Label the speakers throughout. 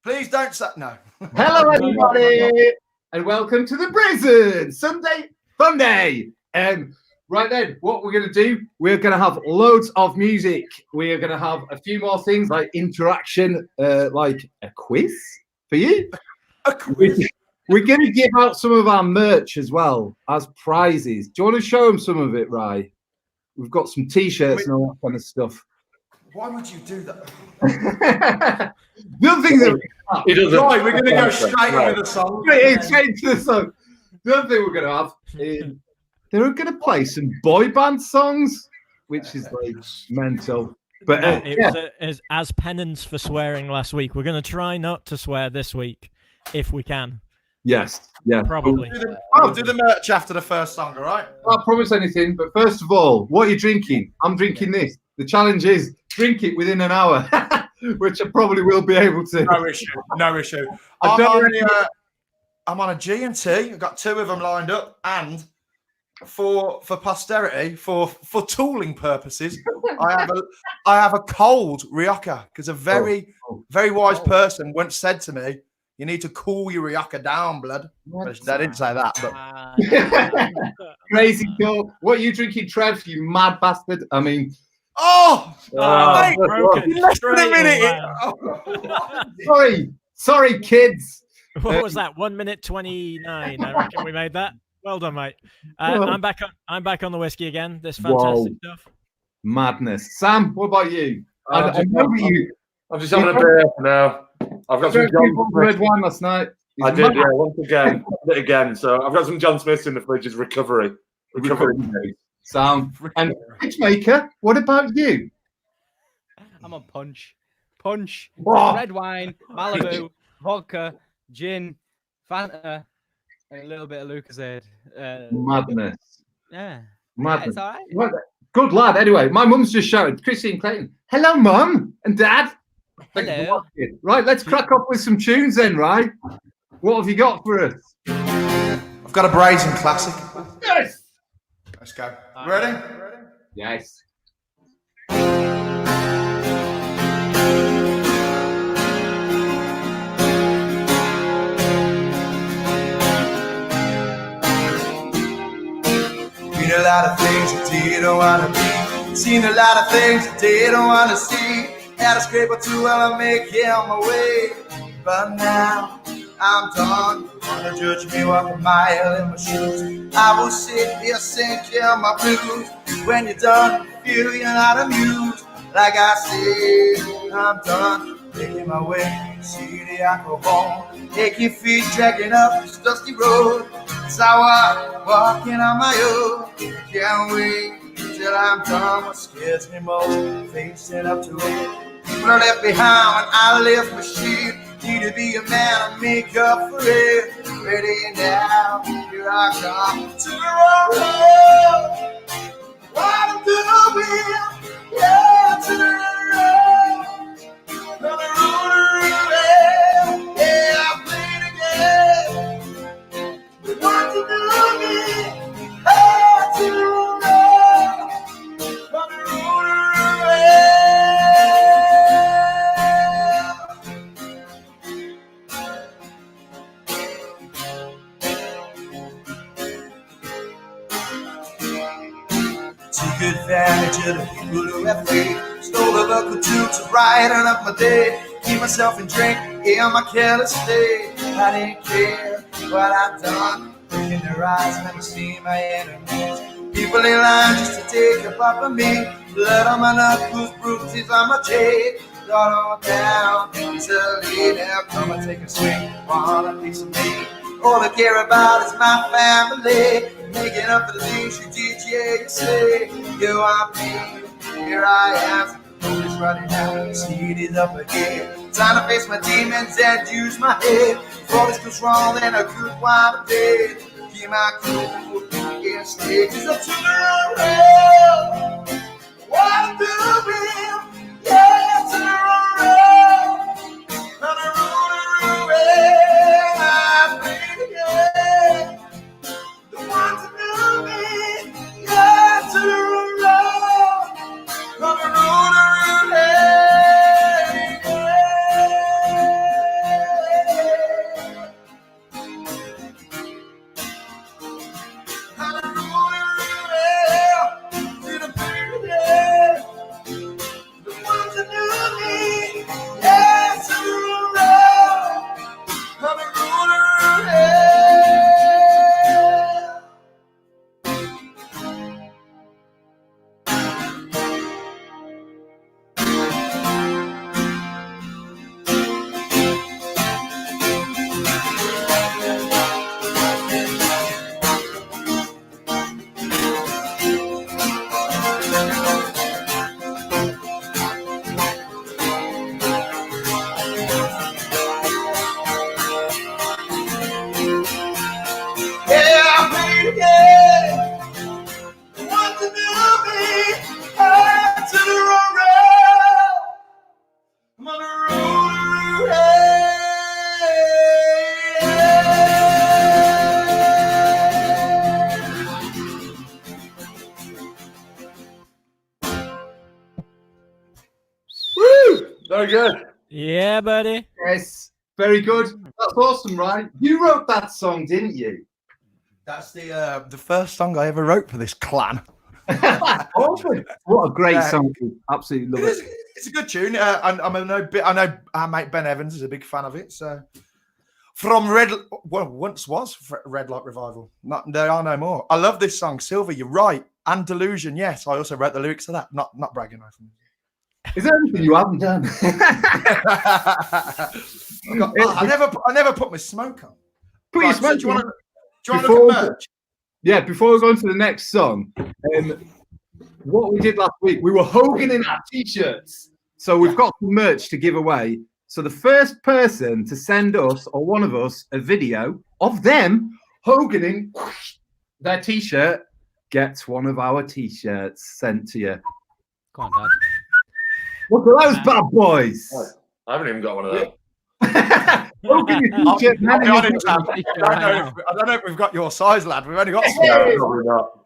Speaker 1: Please don't say no.
Speaker 2: Hello, everybody, and welcome to the Brazen Sunday Fun Day. Right then, what we're going to do, we're going to have loads of music. We are going to have a few more things like interaction, like a quiz for you.
Speaker 1: A quiz?
Speaker 2: We're going to give out some of our merch as well as prizes. Do you want to show them some of it, Rye? We've got some T-shirts and all that kind of stuff.
Speaker 1: Why would you do that?
Speaker 2: The other thing that
Speaker 3: he doesn't.
Speaker 1: Right, we're going to go straight into the song.
Speaker 2: Straight into the song. The other thing we're going to have is they're going to play some boy band songs, which is like mental. But
Speaker 4: it was as penance for swearing last week. We're going to try not to swear this week, if we can.
Speaker 2: Yes, yeah,
Speaker 4: probably.
Speaker 1: I'll do the merch after the first song, all right?
Speaker 2: I can't promise anything, but first of all, what are you drinking? I'm drinking this. The challenge is drink it within an hour, which I probably will be able to.
Speaker 1: No issue. I'm on a G&T. I've got two of them lined up, and for posterity, for tooling purposes, I have a cold Rioja because a very wise person once said to me, "You need to cool your Rioja down, blood." They didn't say that, but
Speaker 2: crazy cool. What are you drinking, Trev? You mad bastard! I mean,
Speaker 1: mate, less than a minute.
Speaker 2: Sorry, kids.
Speaker 4: What was that? 1 minute 29. I reckon we made that. Well done, mate. I'm back on the whiskey again. This fantastic stuff.
Speaker 2: Madness. Sam, what about you?
Speaker 3: I'm just having a beer now. I've got some
Speaker 2: red wine last night.
Speaker 3: I did, yeah. Once again, I did it again. So I've got some John Smiths in the fridge. Is recovery.
Speaker 2: Sam and Pitchmaker. What about you?
Speaker 5: I'm on punch, red wine, Malibu, vodka, gin, Fanta, and a little bit of Lucozade.
Speaker 2: Madness.
Speaker 5: Yeah.
Speaker 2: Madness.
Speaker 5: Yeah, it's all right.
Speaker 2: Good lad. Anyway, my mum's just shouted, Christine Clayton. Hello, mum and dad.
Speaker 5: Hello.
Speaker 2: Right, let's crack up with some tunes then, right? What have you got for us?
Speaker 1: I've got a Brazen classic.
Speaker 2: Yes.
Speaker 1: Let's go. Ready?
Speaker 2: Yes.
Speaker 1: Been a lot of things I didn't want to be. Seen a lot of things I didn't want to see. Had a scrape or two while I make it on my way. But now I'm done. You wanna judge me walk a mile in my shoes? I will sit here sinking my blues. When you're done, feel you're not amused. Like I said, I'm done making my way. See the alcohol, aching feet dragging up this dusty road. As I walking on my own. Can't wait till I'm done. What scares me most, facing up to it. People are left behind when I left my ship. Need to be a man and make up for it. Ready now, here I come to the road. What I'm doing, yeah, to the road. On the road, yeah, I played again. What you doing, yeah, to the road. On the road, took advantage of the people who have faith. Stole a buck or two to brighten up my day. Keep myself in drink in my careless state. I didn't care what I'd done. Look in their eyes, never see my enemies. People in line just to take a pop of me. Blood on my knuckles, bruises on my cheek. Got all down easily. Now come and take a swing. Want a piece of me. All I care about is my family. Making up for the things you did, yeah, you say. You are me, here I am. Nobody's running out, the speed is up again. Time to face my demons and use my head. If all this goes wrong, then I could wind up dead. Keep my cool, and stay. Cause up to the road. What I'm doing, yeah, to the road. On the road, I bleed again. The ones that knew me, yeah, to the road. On the road, hey, hey.
Speaker 3: Very good.
Speaker 4: Yeah, buddy.
Speaker 2: Yes, very good. That's awesome, right? You wrote that song, didn't you?
Speaker 1: That's the first song I ever wrote for this clan.
Speaker 2: Awesome. What a great
Speaker 1: Yeah.
Speaker 2: song. Absolutely love it.
Speaker 1: It's a good tune. I know our mate Ben Evans is a big fan of it. So from once was Red Light Revival. There are no more. I love this song, Silver. You're right, and Delusion. Yes, I also wrote the lyrics to that. Not bragging right from.
Speaker 2: Is there anything you haven't done?
Speaker 1: I never put my smoke on.
Speaker 2: Put your
Speaker 1: Right, so
Speaker 2: smoke
Speaker 1: do you
Speaker 2: on.
Speaker 1: want to look at merch?
Speaker 2: Yeah, before we go on to the next song, what we did last week, we were hoganing our t-shirts. So we've got some merch to give away. So the first person to send us or one of us a video of them hoganing their t-shirt gets one of our t-shirts sent to you.
Speaker 5: Come on, Dad.
Speaker 2: Look at those bad boys.
Speaker 3: I haven't even got one of those.
Speaker 1: I'll be honest, Sam, I don't know if we've got your size, lad. We've only got
Speaker 3: No, probably not.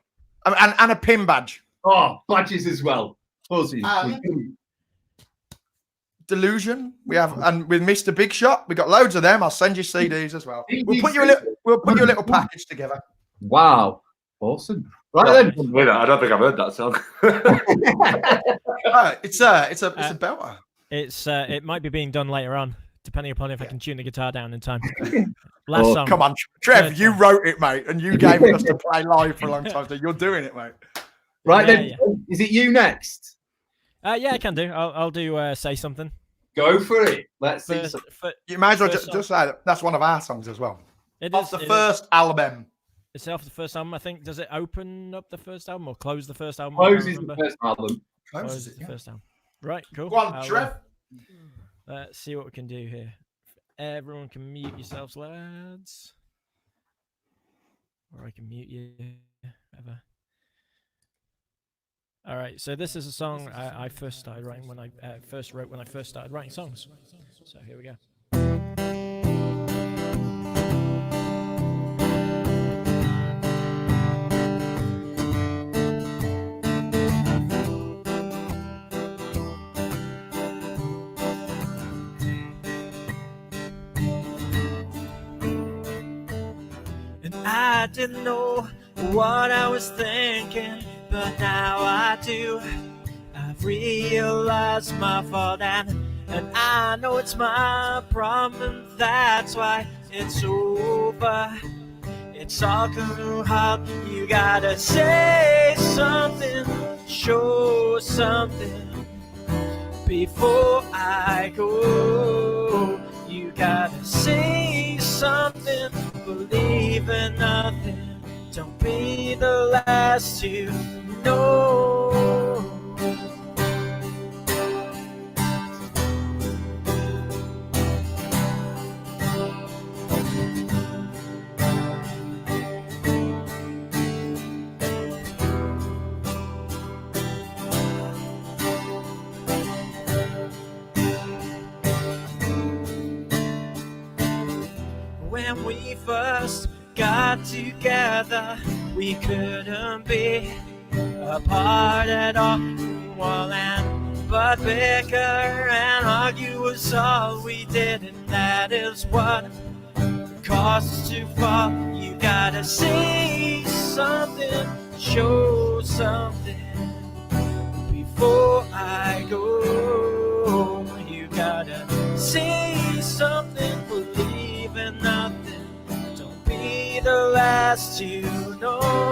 Speaker 1: and a pin badge.
Speaker 2: Oh, badges as well. Fuzzy.
Speaker 1: Delusion. We have, and with Mr. Big Shot, we got loads of them. I'll send you CDs as well. We'll put you a little package together.
Speaker 2: Wow. Awesome. Right then.
Speaker 3: I don't think I've heard that song.
Speaker 1: It's a belter.
Speaker 4: It might be being done later on, depending upon if I can tune the guitar down in time. Last song.
Speaker 1: Come on, Trev, you wrote it, mate, and you gave it us to play live for a long time, so you're doing it, mate.
Speaker 2: Right then, is it you next?
Speaker 4: Yeah, I can do. I'll do Say Something.
Speaker 2: Go for it. Let's see.
Speaker 1: You might as well just say that. That's one of our songs as well. Off the first album.
Speaker 4: It's off the first album, I think. Does it open up the first album or close the first album?
Speaker 2: Closes the first album.
Speaker 4: Closes the first album. Right, cool.
Speaker 1: Go on, Trev.
Speaker 4: Let's see what we can do here. Everyone can mute yourselves, lads. Or I can mute you. Whatever. All right, so this is a song I first started writing when I first started writing songs. So here we go. And I didn't know what I was thinking, but now I do. I've realized my fault and I know it's my problem. That's why it's over. It's all too hard. You gotta say something, show something before I go. You gotta say something, believe in nothing. Don't be the last to know. When we first got together, we couldn't be apart at all. But bicker and argue was all we did, and that is what caused us to fall. You gotta say something, show something before I go. You gotta say something, believe in nothing. Don't be the last to know.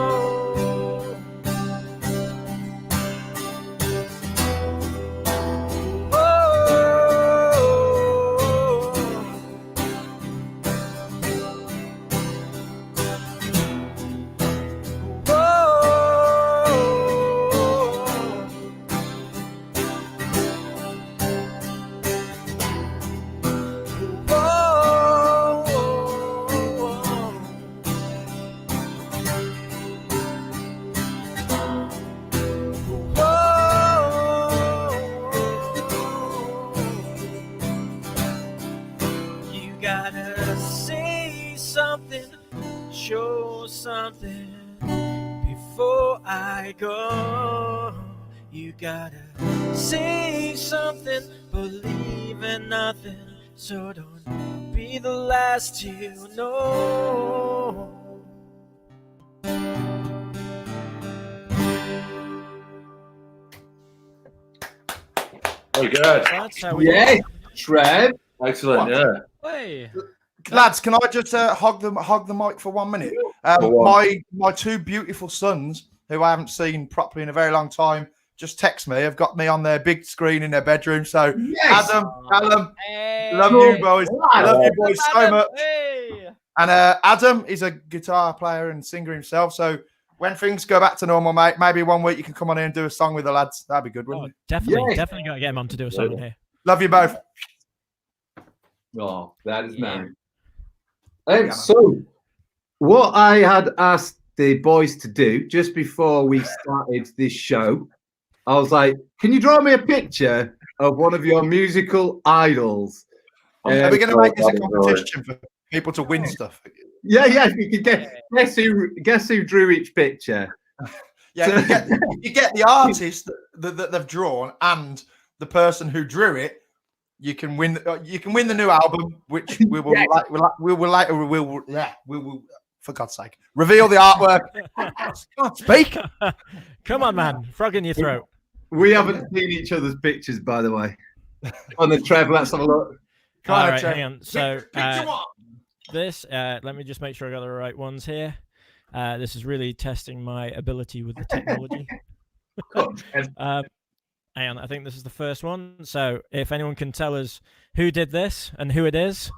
Speaker 4: Show something before I go. You gotta say something, believe in nothing, so don't be the last to know.
Speaker 3: Very good.
Speaker 4: That's how we
Speaker 2: Yeah, Trev.
Speaker 3: Excellent. Yeah.
Speaker 5: Hey.
Speaker 1: Lads, can I just hog the mic for 1 minute? My two beautiful sons, who I haven't seen properly in a very long time, just text me. Have got me on their big screen in their bedroom. So
Speaker 2: Yes.
Speaker 1: Adam, Callum,
Speaker 5: Hey.
Speaker 1: love you boys. Love you boys so
Speaker 5: Adam,
Speaker 1: much.
Speaker 5: Hey.
Speaker 1: And Adam is a guitar player and singer himself. So when things go back to normal, mate, maybe 1 week you can come on here and do a song with the lads. That'd be good, wouldn't it?
Speaker 4: Definitely got to get him on to do a song here.
Speaker 1: Love you both.
Speaker 2: Oh, that is
Speaker 5: Yeah.
Speaker 2: nice. So, what I had asked the boys to do just before we started this show, I was like, "Can you draw me a picture of one of your musical idols?"
Speaker 1: Are we going to make this a competition for people to win stuff?
Speaker 2: Yeah. If you could guess who drew each picture.
Speaker 1: Yeah, you get the artist that they've drawn and the person who drew it. You can win. You can win the new album, which we will. We will later. We will. For God's sake, reveal the artwork. Can't speak.
Speaker 4: Come on, man. Frog in your throat.
Speaker 2: We haven't seen each other's pictures, by the way. On the Trev, let's have a look.
Speaker 4: All right, hang on. So this, let me just make sure I got the right ones here. This is really testing my ability with the technology. Hang on, I think this is the first one. So if anyone can tell us who did this and who it is.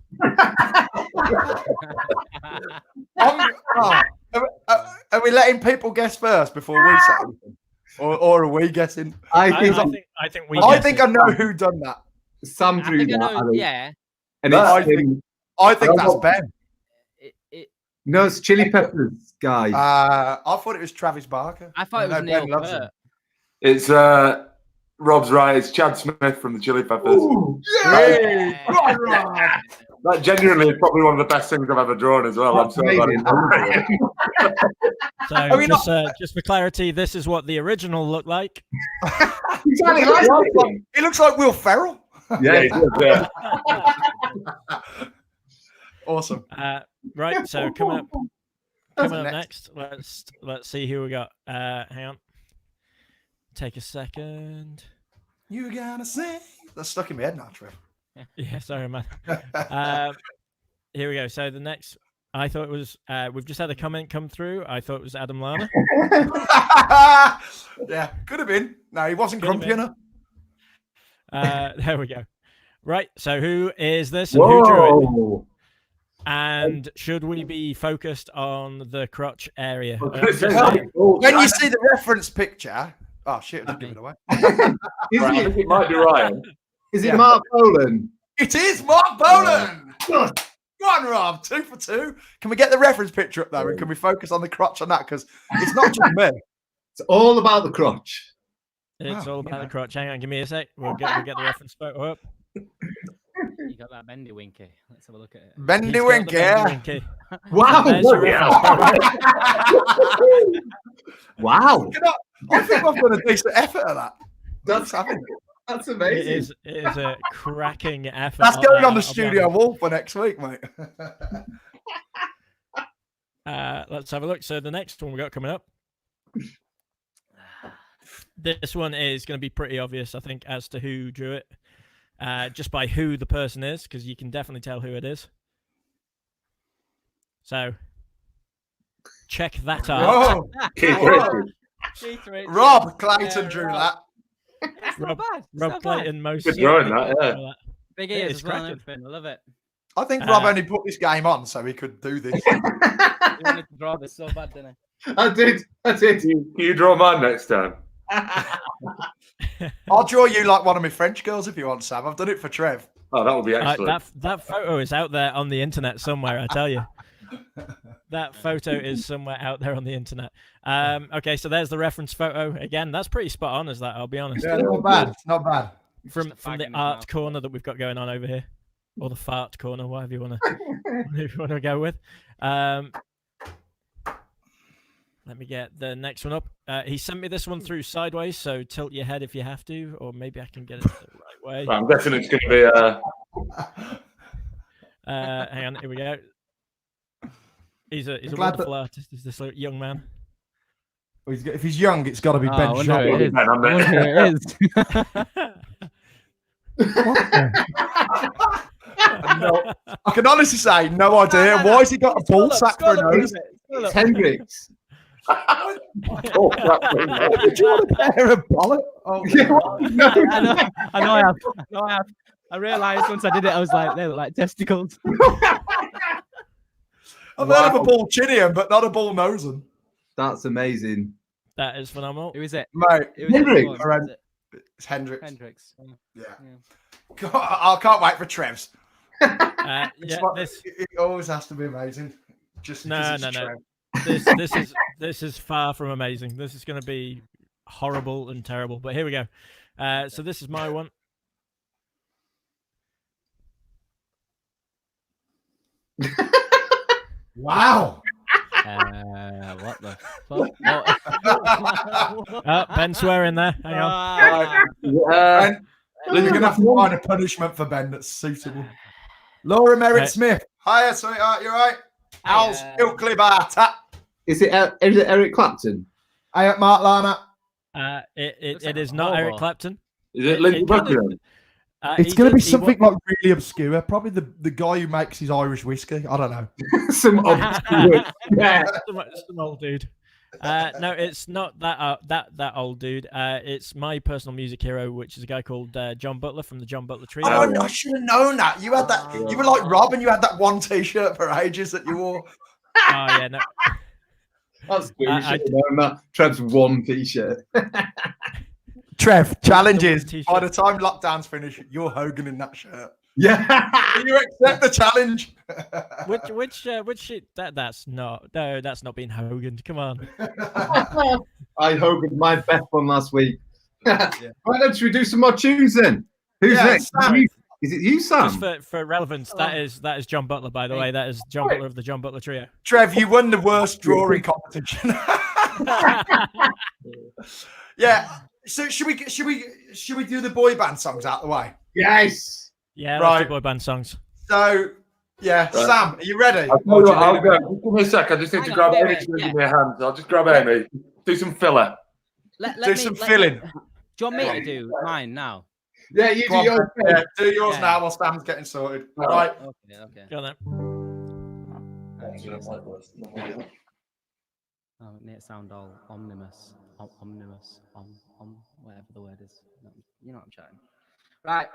Speaker 1: Are we letting people guess first before we say anything? Or are we guessing?
Speaker 4: I think we.
Speaker 1: I think I know who done that.
Speaker 2: Sam drew that.
Speaker 5: Yeah.
Speaker 2: And
Speaker 1: I think that's Ben.
Speaker 2: No, it's Chili Peppers, guy.
Speaker 1: I thought it was Travis Barker.
Speaker 5: I thought it was Neil Peart.
Speaker 3: It's Rob's right. It's Chad Smith from the Chili Peppers.
Speaker 2: Ooh,
Speaker 1: Yeah.
Speaker 3: That genuinely is probably one of the best things I've ever drawn as well. I'm so glad.
Speaker 4: So just for clarity, this is what the original looked like.
Speaker 1: He looks like Will Ferrell.
Speaker 3: Yeah.
Speaker 1: Awesome.
Speaker 4: Right, so coming up next, let's see who we got. Hang on. Take a second.
Speaker 1: You gotta sing. That's stuck in my head now, Trev.
Speaker 4: Yeah, sorry, man. Here we go. So the next, I thought it was. We've just had a comment come through. I thought it was Adam Lana.
Speaker 1: Yeah, could have been. No, he wasn't grumpy enough.
Speaker 4: There we go. Right. So who is this and who drew it? And should we be focused on the crotch area?
Speaker 1: When you see the reference picture, oh shit! I'll give it away.
Speaker 3: I think it might be Ryan.
Speaker 2: Is it Mark Bolan?
Speaker 1: It is Mark Bolan. Go on, Rob. 2 for 2. Can we get the reference picture up there? And can we focus on the crotch on that? Because it's not just me.
Speaker 2: It's all about the crotch.
Speaker 4: It's all about the crotch. Hang on, give me a sec. We'll get the reference photo up.
Speaker 5: You got that bendy winky. Let's have a look at it.
Speaker 1: Bendy Winky.
Speaker 2: Wow. Wow.
Speaker 1: I think I've done a decent effort at that.
Speaker 2: That's amazing.
Speaker 4: It is a cracking effort.
Speaker 1: That's going on the studio wall for next week, mate.
Speaker 4: Let's have a look. So the next one we got coming up. This one is going to be pretty obvious, I think, as to who drew it. Just by who the person is, because you can definitely tell who it is. So, check that out.
Speaker 1: Rob Clayton drew that.
Speaker 4: Rob Clayton, most
Speaker 3: good drawing that, yeah.
Speaker 5: Big ears as well. I love it.
Speaker 1: I think Rob only put this game on so he could do this.
Speaker 5: You wanted to draw this so bad, didn't
Speaker 2: I did.
Speaker 3: Can you draw mine next time?
Speaker 1: I'll draw you like one of my French girls if you want, Sam. I've done it for Trev.
Speaker 3: Oh, that would be excellent.
Speaker 4: That photo is out there on the internet somewhere, I tell you. That photo is somewhere out there on the internet. Okay, so there's the reference photo. Again, that's pretty spot on as that, I'll be honest.
Speaker 1: Yeah, not bad. Not bad.
Speaker 4: From the art corner that we've got going on over here. Or the fart corner, whatever you want to go with. Let me get the next one up. He sent me this one through sideways, so tilt your head if you have to, or maybe I can get it the right way.
Speaker 3: I'm guessing it's going to be.
Speaker 4: Hang on, here we go. He's a
Speaker 1: glad
Speaker 4: wonderful artist. Is this young man?
Speaker 1: If he's young, it's got to be
Speaker 5: Oh,
Speaker 1: Ben
Speaker 5: I wonder who it
Speaker 1: Shop.
Speaker 5: is. I wonder who it is.
Speaker 1: No, I can honestly say no idea. Why has he got a ball sack for a nose?
Speaker 2: It's Hendrix.
Speaker 3: Oh,
Speaker 1: Did you want a pair of bollock? Oh,
Speaker 5: I know I have. I realised once I did it, I was like, they look like testicles.
Speaker 1: I've heard of a ball chinnian, but not a ball nosing.
Speaker 2: That's amazing.
Speaker 4: That is phenomenal.
Speaker 5: Who is it?
Speaker 1: Mate,
Speaker 5: Who is
Speaker 2: Hendrix.
Speaker 5: it?
Speaker 1: it's Hendrix.
Speaker 5: Hendrix.
Speaker 1: Yeah. God, I can't wait for Trev's.
Speaker 4: Yeah, this.
Speaker 1: It always has to be amazing. Just
Speaker 4: No.
Speaker 1: Trev.
Speaker 4: This is far from amazing. This is going to be horrible and terrible. But here we go. So this is my one.
Speaker 1: Wow.
Speaker 5: What the fuck?
Speaker 4: Oh, Ben swearing there. Hang on.
Speaker 1: Ben, you're going to have to find a punishment for Ben that's suitable. Laura Merritt Smith. Hiya, sweetheart. You all right? Al's Ilkley Barta.
Speaker 2: Is it Eric Clapton?
Speaker 1: Hiya, Mark Lana.
Speaker 4: It is not Eric Clapton.
Speaker 3: is it Lindsey Buckingham?
Speaker 1: It's going to be something like really obscure. Probably the guy who makes his Irish whiskey. I don't know.
Speaker 2: Some obscure. Yeah.
Speaker 4: Some old dude. No, it's not that old dude. It's my personal music hero, which is a guy called John Butler from the John Butler Trio.
Speaker 1: Oh, I should have known that. You had that. You were like Rob, and you had that one T-shirt for ages that you wore.
Speaker 4: Oh yeah, no.
Speaker 2: That's good. You should have known that. Trev's one T-shirt.
Speaker 1: Trev, challenges.
Speaker 4: T-shirt.
Speaker 1: By the time lockdown's finished, you're Hogan in that shirt.
Speaker 2: Yeah.
Speaker 1: You accept the challenge.
Speaker 4: Which shit? That's not being Hogan. Come on.
Speaker 2: I Hogan my best one last week. Right then, should we do some more tunes then? Who's next?
Speaker 1: Sam.
Speaker 2: Is it you, Sam?
Speaker 4: Just for relevance, that is John Butler, by the way. That is John Butler of the John Butler Trio.
Speaker 1: Trev, you won the worst drawing competition. Yeah. So should we do the boy band songs out the way?
Speaker 2: Yes.
Speaker 4: Yeah,
Speaker 1: Right.
Speaker 4: let's do boy band songs.
Speaker 1: So yeah,
Speaker 3: Right.
Speaker 1: Sam, are you ready?
Speaker 3: I'll go. Just give me a sec. I just need to
Speaker 5: Hang
Speaker 3: grab
Speaker 5: on,
Speaker 3: Amy
Speaker 5: wait,
Speaker 3: to
Speaker 5: yeah.
Speaker 3: give me a hand. I'll just grab Amy. Do some filler.
Speaker 1: Do some filling.
Speaker 5: Do you want me to do mine now?
Speaker 2: Yeah, you
Speaker 1: Go
Speaker 2: do
Speaker 1: on,
Speaker 2: your
Speaker 1: Ben. Yeah, do yours
Speaker 5: Yeah.
Speaker 1: now while Sam's getting sorted.
Speaker 3: Right.
Speaker 1: Right.
Speaker 5: Okay.
Speaker 4: Go on then.
Speaker 5: Oh, it may sound all omnibus, whatever the word is. You know what I'm chatting. Right.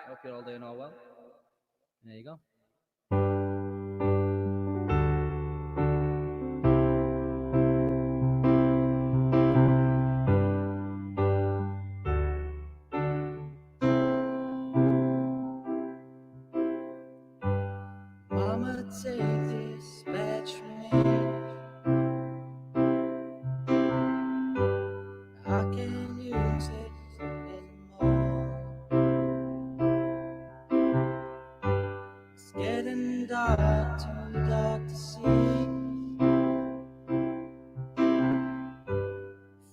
Speaker 5: Hope you're all doing all well. There you go. Mama, take this badge from me. I can't use it anymore. It's getting dark, too dark to see.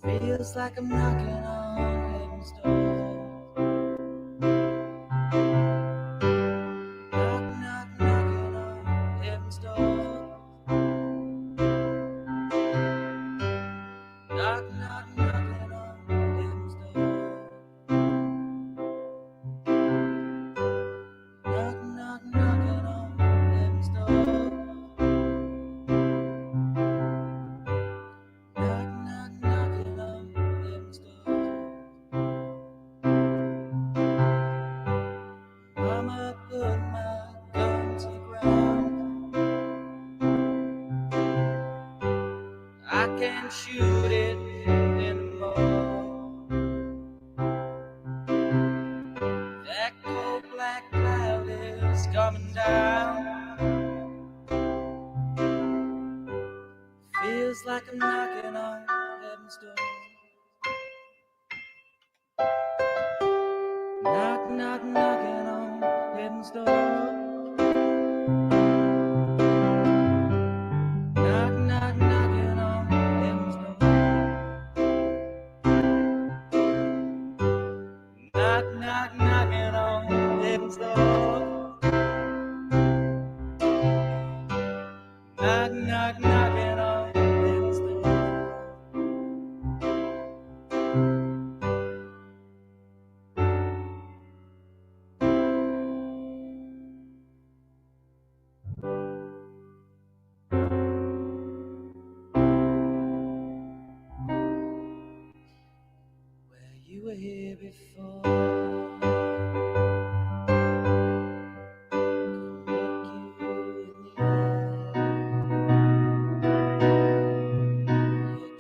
Speaker 5: Feels like I'm knocking on heaven's door. Knock, knock, knocking on heaven's door. Knock, knock, knocking on heaven's door. Knock, knock, knocking on heaven's door. Knock, knock, knocking on heaven's door. Mama, put my gun to the ground. I can't shoot it anymore. That cold black cloud is coming down. Feels like I'm knocking on heaven's door. Knock, knock, knocking on heaven's door. Knock, knock, knocking on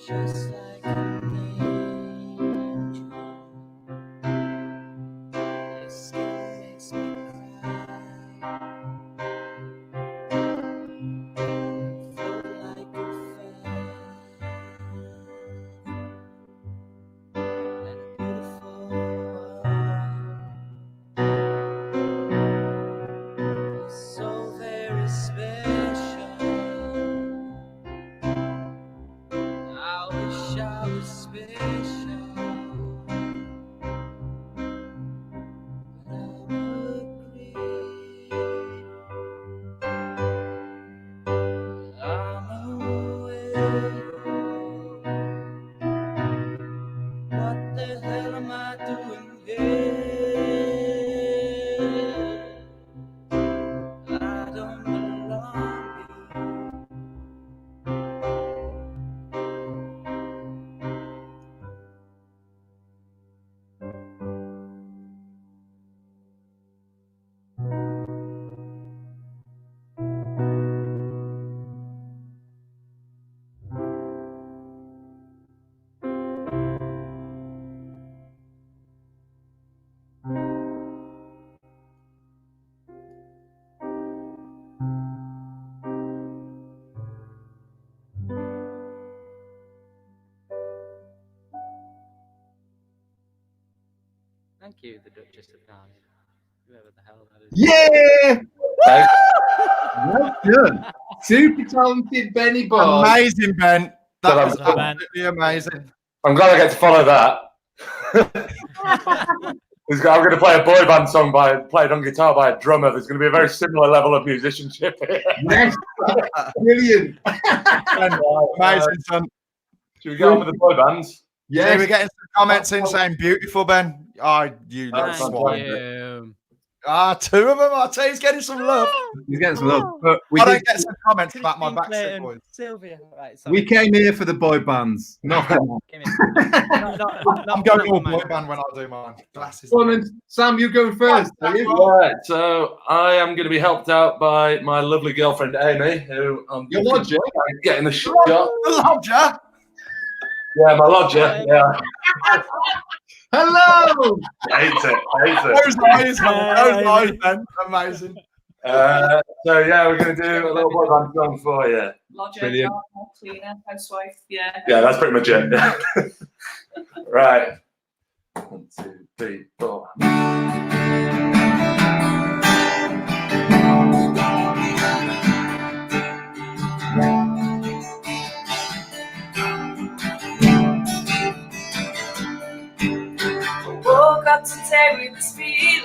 Speaker 1: Just like an angel, your skin makes me cry. Float like a fan in a beautiful world. You're so very special. I wish I was special, but I'm a creep. I'm away. What the hell am I doing here? I don't belong here.
Speaker 5: Thank you, the Duchess of Narnia. Whoever the hell that is.
Speaker 2: Yeah!
Speaker 3: Thanks.
Speaker 2: Well done. Super talented Benny Boy.
Speaker 6: Amazing, Ben. That
Speaker 3: Well
Speaker 6: was
Speaker 4: done, Ben.
Speaker 6: absolutely amazing.
Speaker 3: I'm glad I get to follow that. I'm going to play a boy band song played on guitar by a drummer. There's going to be a very similar level of musicianship here.
Speaker 2: Yes. Brilliant.
Speaker 6: Ben, amazing, son.
Speaker 3: Should we get on with the boy bands?
Speaker 6: Yeah,
Speaker 2: Yes.
Speaker 6: we're getting some comments in saying beautiful, Ben. Oh, you little
Speaker 3: Thank
Speaker 6: swine.
Speaker 5: you.
Speaker 6: Ah, two of them. I'll tell you, he's getting some love.
Speaker 2: He's getting some love. But
Speaker 6: I don't get some comments about my
Speaker 5: Christine
Speaker 6: Backstreet
Speaker 5: Clayton,
Speaker 6: Boys.
Speaker 5: Sylvia. Right,
Speaker 2: we came here for the boy bands. Not
Speaker 5: Come in.
Speaker 6: I'm going all boy band when I do mine. Glasses.
Speaker 2: Go on then. Sam, you're going first, are you?
Speaker 3: Right, so I am going to be helped out by my lovely girlfriend Amy, who I'm
Speaker 2: Your lodger?
Speaker 3: getting the shot.
Speaker 6: The lodger.
Speaker 3: Yeah, my lodger. Yeah,
Speaker 2: Hello.
Speaker 3: hates it.
Speaker 6: Those eyes, man. Those eyes, Ben. Amazing.
Speaker 3: So yeah, we're going to do a little boy band song for you.
Speaker 7: Lodger,
Speaker 2: Brilliant.
Speaker 7: gardener, cleaner, housewife, yeah.
Speaker 3: Yeah, that's pretty much it. Right. 1, 2, 3, 4.
Speaker 7: Woke up today with this feeling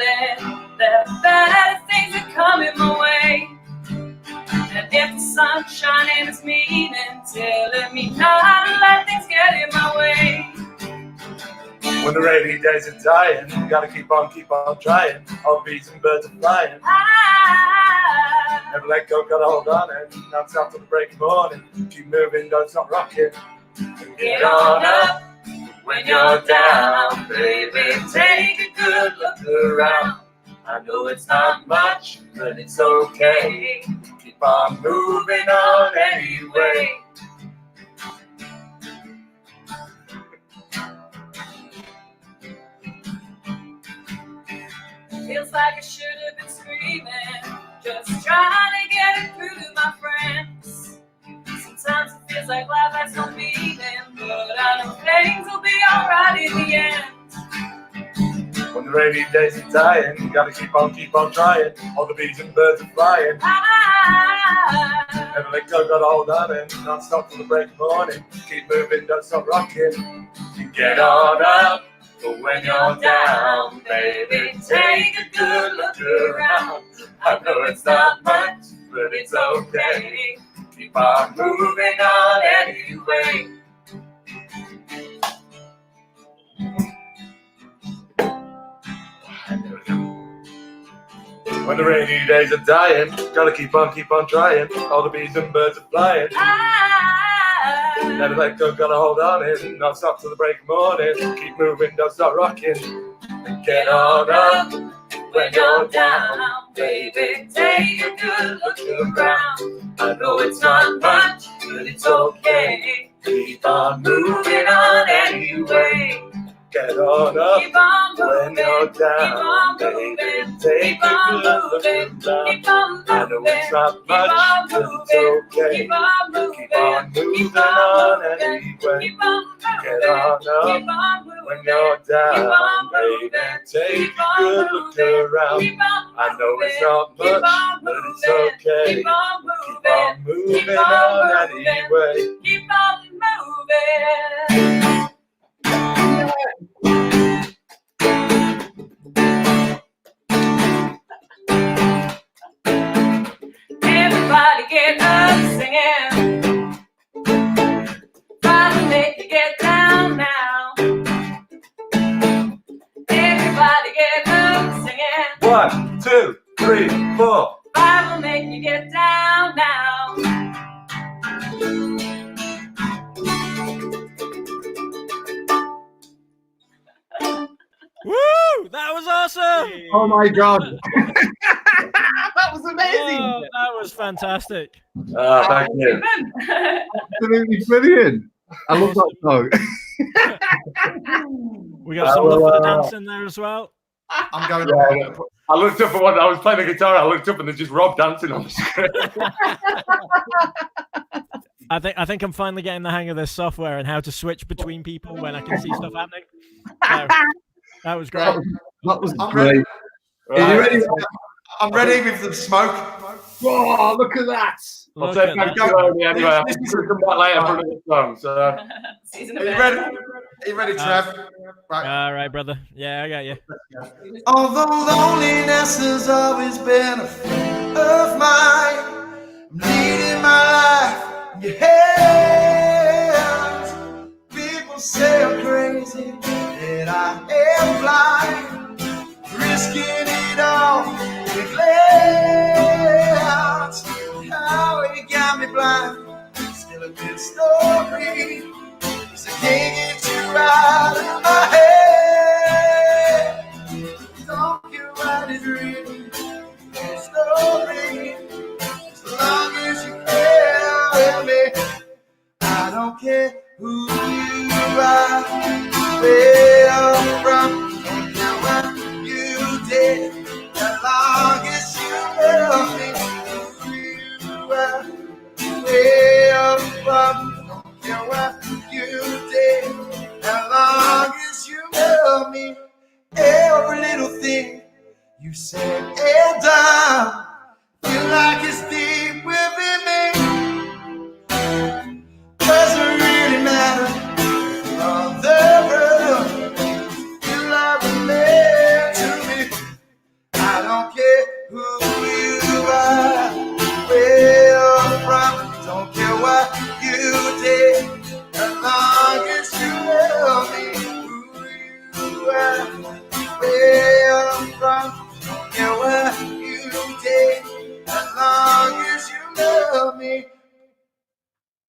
Speaker 7: that better things are coming my way. And if the sun's shining, it's meaning, telling me not to let things get in my way.
Speaker 3: When the rainy days are dying, you gotta keep on trying. All bees and birds are flying. Never let go, gotta hold on and not stop till the break of morning. Keep moving, don't stop rocking.
Speaker 7: Get on up when you're down, baby. Take a good look around. I know it's not much, but it's okay. Keep on moving on anyway. Feels like I should have been screaming, just trying to get it through to my friends. Sometimes it feels like life has no meaning, but I know things will be alright in the end.
Speaker 3: When the rainy days are dying, you gotta keep on trying. All the bees and birds are flying. Never let go, gotta hold on and not stop till the break of morning. Keep moving, don't stop rocking. You get on up, but when you're down, baby, take a good look around. I know it's not much, but it's okay. Keep on moving on anyway. When the rainy days are dying, gotta keep on trying. All the bees and birds are flying. Never let go, gotta hold on in. Not stop till the break of morning. Keep moving, don't stop rocking. Get on up when you're down, baby. Take a good look around. I know it's not much, but it's okay. Keep on moving on anyway. Get on up
Speaker 7: Keep on
Speaker 3: when
Speaker 7: moving.
Speaker 3: you're
Speaker 7: Keep
Speaker 3: down,
Speaker 7: on
Speaker 3: baby.
Speaker 7: moving.
Speaker 3: Take
Speaker 7: Keep
Speaker 3: a
Speaker 7: on
Speaker 3: good look
Speaker 7: moving.
Speaker 3: around.
Speaker 7: Keep on
Speaker 3: I know it's not
Speaker 7: Keep
Speaker 3: much,
Speaker 7: on
Speaker 3: but
Speaker 7: moving.
Speaker 3: it's okay.
Speaker 7: Keep on moving.
Speaker 3: Keep on moving
Speaker 7: Keep
Speaker 3: on
Speaker 7: on
Speaker 3: anyway.
Speaker 7: Keep on
Speaker 3: Get
Speaker 7: moving.
Speaker 3: on up
Speaker 7: Keep on moving.
Speaker 3: when you're
Speaker 7: Keep
Speaker 3: down,
Speaker 7: on
Speaker 3: baby.
Speaker 7: moving.
Speaker 3: Take
Speaker 7: Keep
Speaker 3: a
Speaker 7: on
Speaker 3: good look
Speaker 7: moving.
Speaker 3: around.
Speaker 7: Keep on
Speaker 3: I know it's
Speaker 7: moving.
Speaker 3: not
Speaker 7: Keep
Speaker 3: much,
Speaker 7: on
Speaker 3: but it's
Speaker 7: moving.
Speaker 3: okay.
Speaker 7: Keep on
Speaker 3: Keep
Speaker 7: moving.
Speaker 3: on moving
Speaker 7: Keep on
Speaker 3: on
Speaker 7: moving.
Speaker 3: anyway.
Speaker 7: Keep on moving. Everybody get up singing. Try to make you get down now. Everybody get up singing.
Speaker 3: 1, 2, 3, 4.
Speaker 7: Try to make you get down now.
Speaker 4: Woo! That was awesome.
Speaker 2: Oh my god. That was amazing.
Speaker 4: Oh, that was fantastic.
Speaker 3: Thank you.
Speaker 2: Absolutely brilliant. I love that song.
Speaker 4: We got some love for the dance in there as well.
Speaker 6: I'm going.
Speaker 3: Yeah, I looked up at one. I was playing the guitar. I looked up and there's just Rob dancing on the screen.
Speaker 4: I think I'm finally getting the hang of this software and how to switch between people when I can see stuff happening. So, that was great.
Speaker 2: That was
Speaker 6: I'm
Speaker 2: great.
Speaker 6: ready.
Speaker 2: Are you ready?
Speaker 6: I'm ready with the smoke.
Speaker 2: Oh, look at that.
Speaker 3: I'll
Speaker 4: Look
Speaker 3: say
Speaker 4: at
Speaker 3: thank
Speaker 4: that.
Speaker 3: you only anyway. I'm
Speaker 6: This is-
Speaker 3: going to come back later for another song. So.
Speaker 7: Season
Speaker 6: Are you
Speaker 7: of
Speaker 6: ready? Are you ready, Trev? Right.
Speaker 4: All right, brother. Yeah, I got you.
Speaker 1: Although loneliness has always been a friend of mine, I'm leading my life in your hands. People say I'm crazy, that I am blind, risking it all in a glance. How you got me blind, still a good story. 'Cause I can't get you out of my head. Don't you write it really, good story. As long as you care with me, I don't care who you are, where you're from, don't care what you did. As long as you love me, who you are, where you're from, don't care what you did. As long as you love me, every little thing you said and done, feel like it's deep within me. Doesn't really matter on the road. You love me to me. I don't care who you are, where you're from, don't care what you did. As long as you love me, who you are, where you're from, don't care what you did. As long as you love me.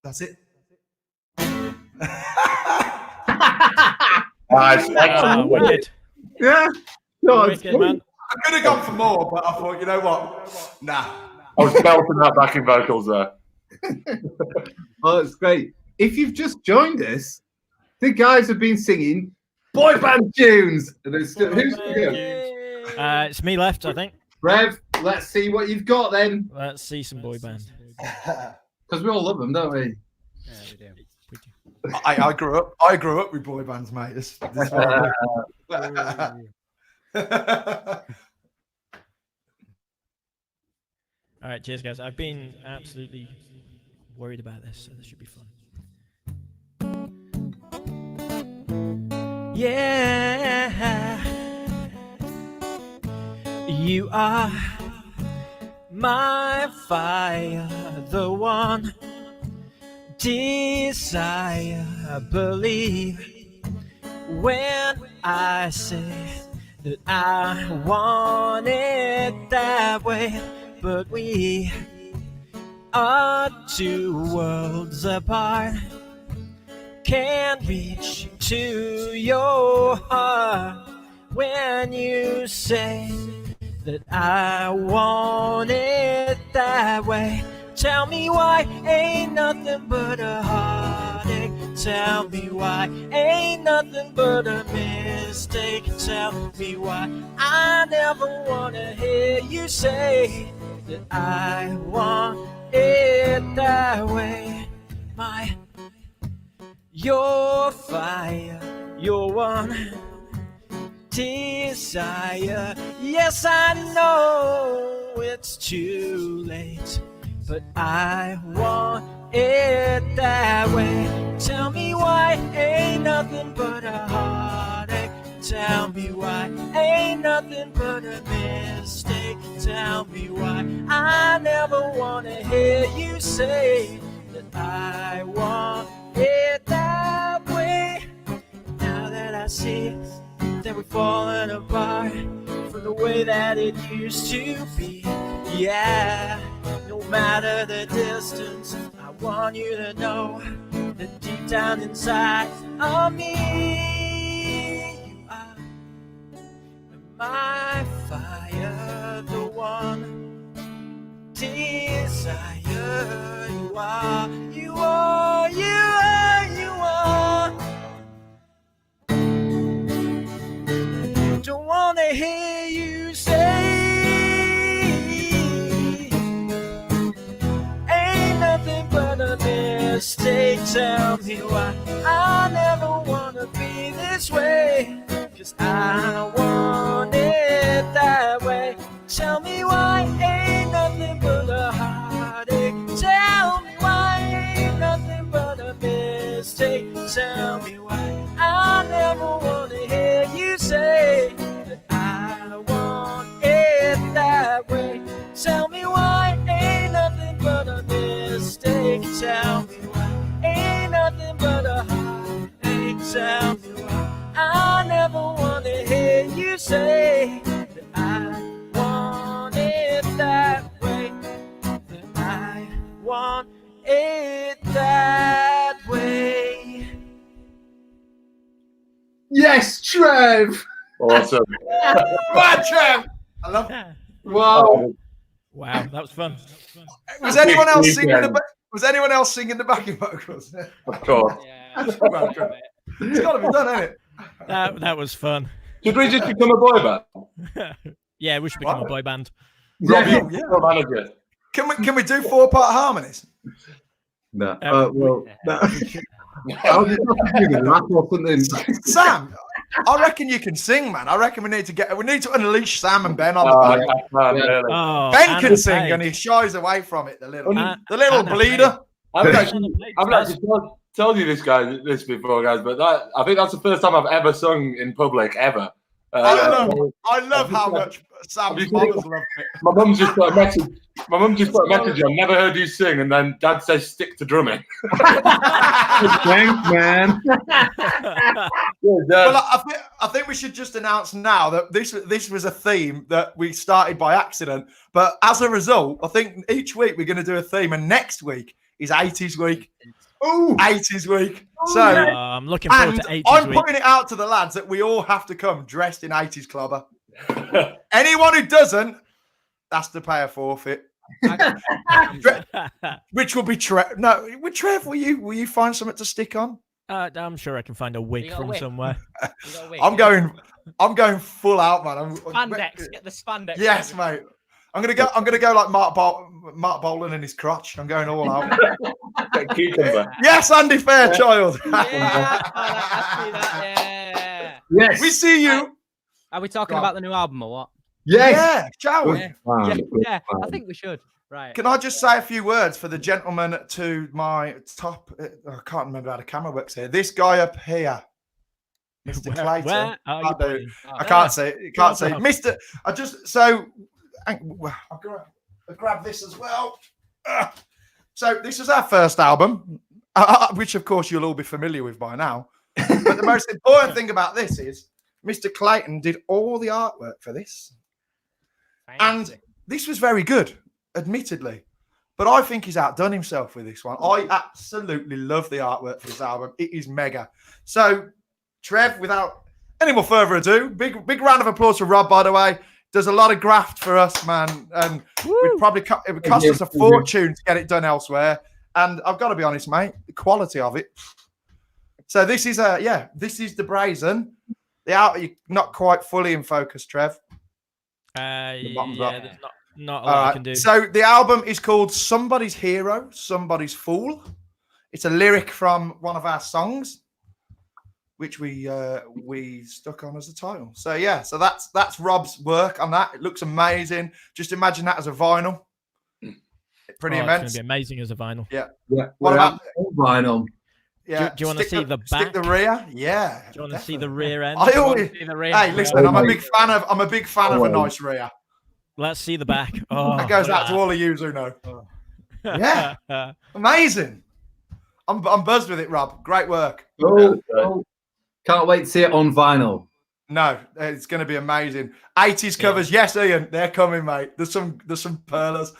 Speaker 1: That's it.
Speaker 3: Nice.
Speaker 4: Wicked.
Speaker 2: Yeah. No, it's
Speaker 4: Wicked, man.
Speaker 6: I could have gone for more, but I thought, you know what? Nah.
Speaker 3: I was belting that backing vocals there.
Speaker 2: Oh, it's great. If you've just joined us, the guys have been singing boy band tunes. And who's still go?
Speaker 4: It's me left, I think.
Speaker 2: Rev, let's see what you've got then.
Speaker 4: Let's see some boy band.
Speaker 2: Because we all love them, don't we?
Speaker 5: Yeah, we do.
Speaker 6: I grew up with boy bands, mate. This what I do.
Speaker 4: All right, cheers, guys. I've been absolutely worried about this, so this should be fun. Yeah, you are my fire, the one desire. Believe when I say that I want it that way, but we are two worlds apart. Can't reach to your heart when you say that I want it that way. Tell me why ain't nothing but a heartache. Tell me why ain't nothing but a mistake. Tell me why I never wanna hear you say that I want it that way. Your fire, your one desire. Yes, I know it's too late, but I want it that way. Tell me why ain't nothing but a heartache. Tell me why ain't nothing but a mistake. Tell me why I never wanna hear you say that I want it that way. Now that I see that we're falling apart from the way that it used to be. Yeah, no matter the distance, I want you to know that deep down inside of me, you are my fire, the one desire. You are, you are, you are, you are. Don't wanna hear you say ain't nothing but a mistake. Tell me why I never wanna be this way, 'cause I want it that way. Tell me why ain't nothing but a heartache. Tell me why ain't nothing but a mistake. Tell me why I never wanna hear you say that I want it that way. Tell me why ain't nothing but a mistake. Tell me why ain't nothing but a heartache. Tell me why I never wanna hear you say that I want it that way. That I want it that way.
Speaker 2: Yes, Trev.
Speaker 3: Awesome.
Speaker 6: Right, Trev. I love.
Speaker 2: Wow.
Speaker 4: Wow, that was fun.
Speaker 6: Was anyone else
Speaker 3: Big
Speaker 6: singing the?
Speaker 3: weekend.
Speaker 6: Was anyone else singing the backing vocals?
Speaker 3: Of course.
Speaker 5: Yeah.
Speaker 6: Well, Trev. It's got to be done, hasn't it?
Speaker 4: That was fun.
Speaker 3: Should we just become a boy band?
Speaker 4: Yeah, we should become a
Speaker 6: What?
Speaker 4: boy band.
Speaker 3: Robbie,
Speaker 6: Yeah, yeah.
Speaker 3: your manager.
Speaker 6: Can we do 4-part harmonies?
Speaker 2: No.
Speaker 4: Well,
Speaker 2: I'll just have to do the rap or something.
Speaker 6: Sam, I reckon you can sing, man. I reckon we need to unleash Sam and Ben on the
Speaker 3: I
Speaker 6: back.
Speaker 3: can't really.
Speaker 4: Oh,
Speaker 6: Ben
Speaker 4: Anna
Speaker 6: can sing
Speaker 4: Page.
Speaker 6: and he shies away from it. The little
Speaker 4: Anna
Speaker 6: bleeder.
Speaker 3: I've
Speaker 4: Anna
Speaker 3: actually,
Speaker 4: Page
Speaker 3: I've
Speaker 4: does.
Speaker 3: actually told you this before, guys, but I think that's the first time I've ever sung in public ever.
Speaker 6: I love how much Sam's mum has loved it.
Speaker 3: My mum just put a message. My mum just put a message on. Never heard you sing, and then Dad says stick to drumming.
Speaker 2: Thanks, man.
Speaker 6: Well, I think we should just announce now that this was a theme that we started by accident, but as a result, I think each week we're going to do a theme, and next week is 80s week.
Speaker 2: Ooh.
Speaker 6: 80s week. So,
Speaker 4: I'm looking forward
Speaker 6: and
Speaker 4: to 80s
Speaker 6: I'm
Speaker 4: week.
Speaker 6: putting it out to the lads that we all have to come dressed in 80s clobber. Anyone who doesn't, that's to pay a forfeit. Which will be Trev. No, with Trev, will you find something to stick on?
Speaker 4: I'm sure I can find a wig
Speaker 5: You got a
Speaker 4: from
Speaker 5: wig?
Speaker 4: somewhere.
Speaker 5: You got a wig.
Speaker 6: I'm going full out, man.
Speaker 5: Spandex. Get the spandex.
Speaker 6: Yes, mate. I'm gonna go like Mark Bolan in his crotch. I'm going all out.
Speaker 3: Cucumber.
Speaker 6: Yes, Andy Fairchild.
Speaker 5: Yeah, I see that. Yeah.
Speaker 2: Yes.
Speaker 6: We see you.
Speaker 5: Are we talking
Speaker 6: Go on.
Speaker 5: about the new album or what?
Speaker 2: Yes.
Speaker 6: Yeah, shall we?
Speaker 5: Yeah.
Speaker 2: Wow.
Speaker 5: Yeah, I think we should. Right.
Speaker 6: Can I just say a few words for the gentleman to my top? I can't remember how the camera works here. This guy up here, Mr. Clayton.
Speaker 4: Where are you
Speaker 6: Can't do-
Speaker 4: pointing?
Speaker 6: I can't say. You can't say,
Speaker 4: Well.
Speaker 6: Mr. I just so. I'll grab this as well. So this is our first album, which of course you'll all be familiar with by now. But the most important thing about this is Mr. Clayton did all the artwork for this, and this was very good, admittedly. But I think he's outdone himself with this one. I absolutely love the artwork for this album. It is mega. So, Trev, without any more further ado, big round of applause for Rob, by the way. Does a lot of graft for us, man. And it would cost us a fortune to get it done elsewhere. And I've got to be honest, mate, the quality of it. So this is the Brazen. You're not quite fully in focus, Trev.
Speaker 5: There's not a lot I can do.
Speaker 6: So the album is called Somebody's Hero, Somebody's Fool. It's a lyric from one of our songs, which we stuck on as the title. So so that's Rob's work on that. It looks amazing. Just imagine that as a vinyl. Pretty immense.
Speaker 5: It's going to be amazing as a vinyl.
Speaker 6: Yeah.
Speaker 2: What about vinyl?
Speaker 6: Yeah.
Speaker 5: Do you want to see the back?
Speaker 6: Stick the rear? Yeah.
Speaker 5: Do you want to see the rear end?
Speaker 6: Hey, listen, I'm a big fan of a nice rear.
Speaker 5: Let's see the back. Oh,
Speaker 6: that goes out to all of you who know. Yeah. Amazing. I'm buzzed with it, Rob. Great work.
Speaker 2: Can't wait to see it on vinyl.
Speaker 6: No, it's going to be amazing. 80s covers. Yes, Ian, they're coming, mate. There's some perlers.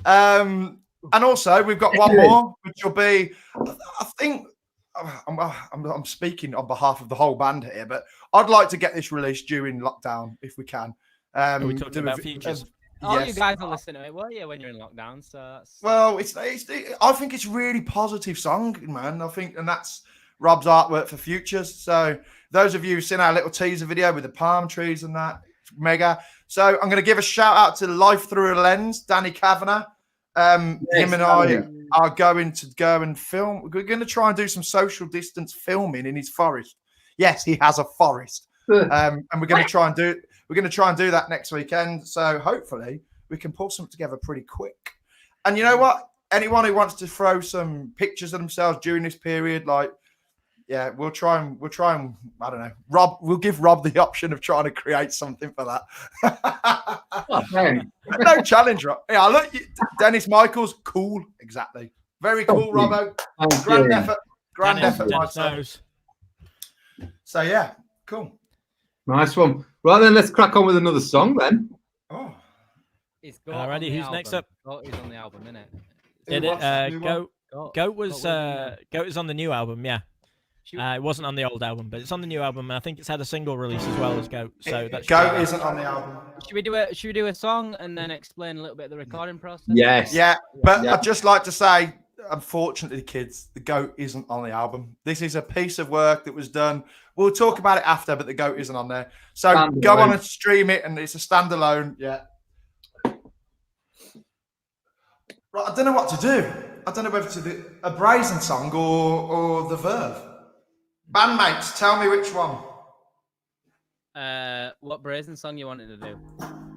Speaker 6: And also we've got one more, which will be, I think, I'm speaking on behalf of the whole band here, but I'd like to get this released during lockdown if we can.
Speaker 5: Are we talking about features?
Speaker 7: Yes. You guys will listen to it, will you, when you're in lockdown? So
Speaker 6: well, I think it's a really positive song, man. I think, and that's Rob's artwork for futures. So those of you who've seen our little teaser video with the palm trees and that, it's mega. So I'm going to give a shout out to Life Through a Lens, Danny Kavanagh. Him and I are going to go and film. We're going to try and do some social distance filming in his forest. Yes, he has a forest. And we're going to try and do that next weekend. So hopefully we can pull something together pretty quick. And you know what? Anyone who wants to throw some pictures of themselves during this period, we'll try and I don't know. Rob, we'll give Rob the option of trying to create something for that. No challenge, Rob. Yeah, look, Dennis Michaels, cool, exactly. Very cool, Robbo. Grand effort, my son. So yeah, cool.
Speaker 2: Nice one. Right then, let's crack on with another song then.
Speaker 6: Oh,
Speaker 5: alrighty, who's next up?
Speaker 7: Goat is on the album, isn't it?
Speaker 5: Did it? Goat was on the new album, yeah. It wasn't on the old album, but it's on the new album, and I think it's had a single release as well as Goat. So that's
Speaker 6: Goat isn't on the album.
Speaker 7: Should we do a song and then explain a little bit of the recording process?
Speaker 2: Yes.
Speaker 6: Yeah, but I'd just like to say, unfortunately, kids, the Goat isn't on the album. This is a piece of work that was done. We'll talk about it after, but the Goat isn't on there. So go on and stream it, and it's a standalone. Yeah. Right, I don't know what to do. I don't know whether to do a Brazen song or the Verve. Bandmates, tell me which one.
Speaker 7: What Brazen song you wanted to do?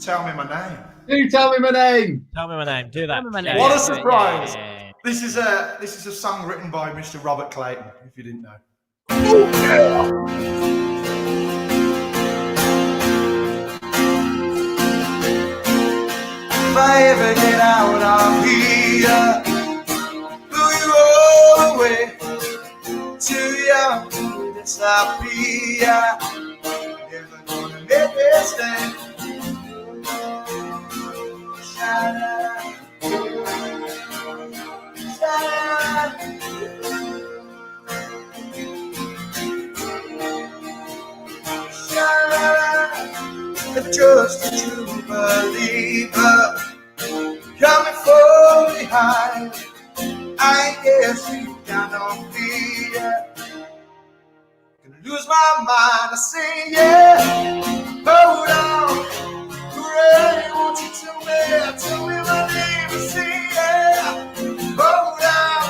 Speaker 6: Tell me my name.
Speaker 2: Do tell me my name.
Speaker 5: Tell me my name. Do that.
Speaker 6: What a surprise! Yeah. This is a song written by Mr. Robert Clayton. If you didn't know.
Speaker 2: Oh, yeah.
Speaker 1: If I ever get out of here, throw you all away, too young to disappear. Never gonna make this stand. Shine, shine. Shine. Just a true believer coming from behind. I guess you got no fear. Gonna lose my mind. I say yeah. Hold on. Hooray, won't you tell me my name? I say yeah. Hold on.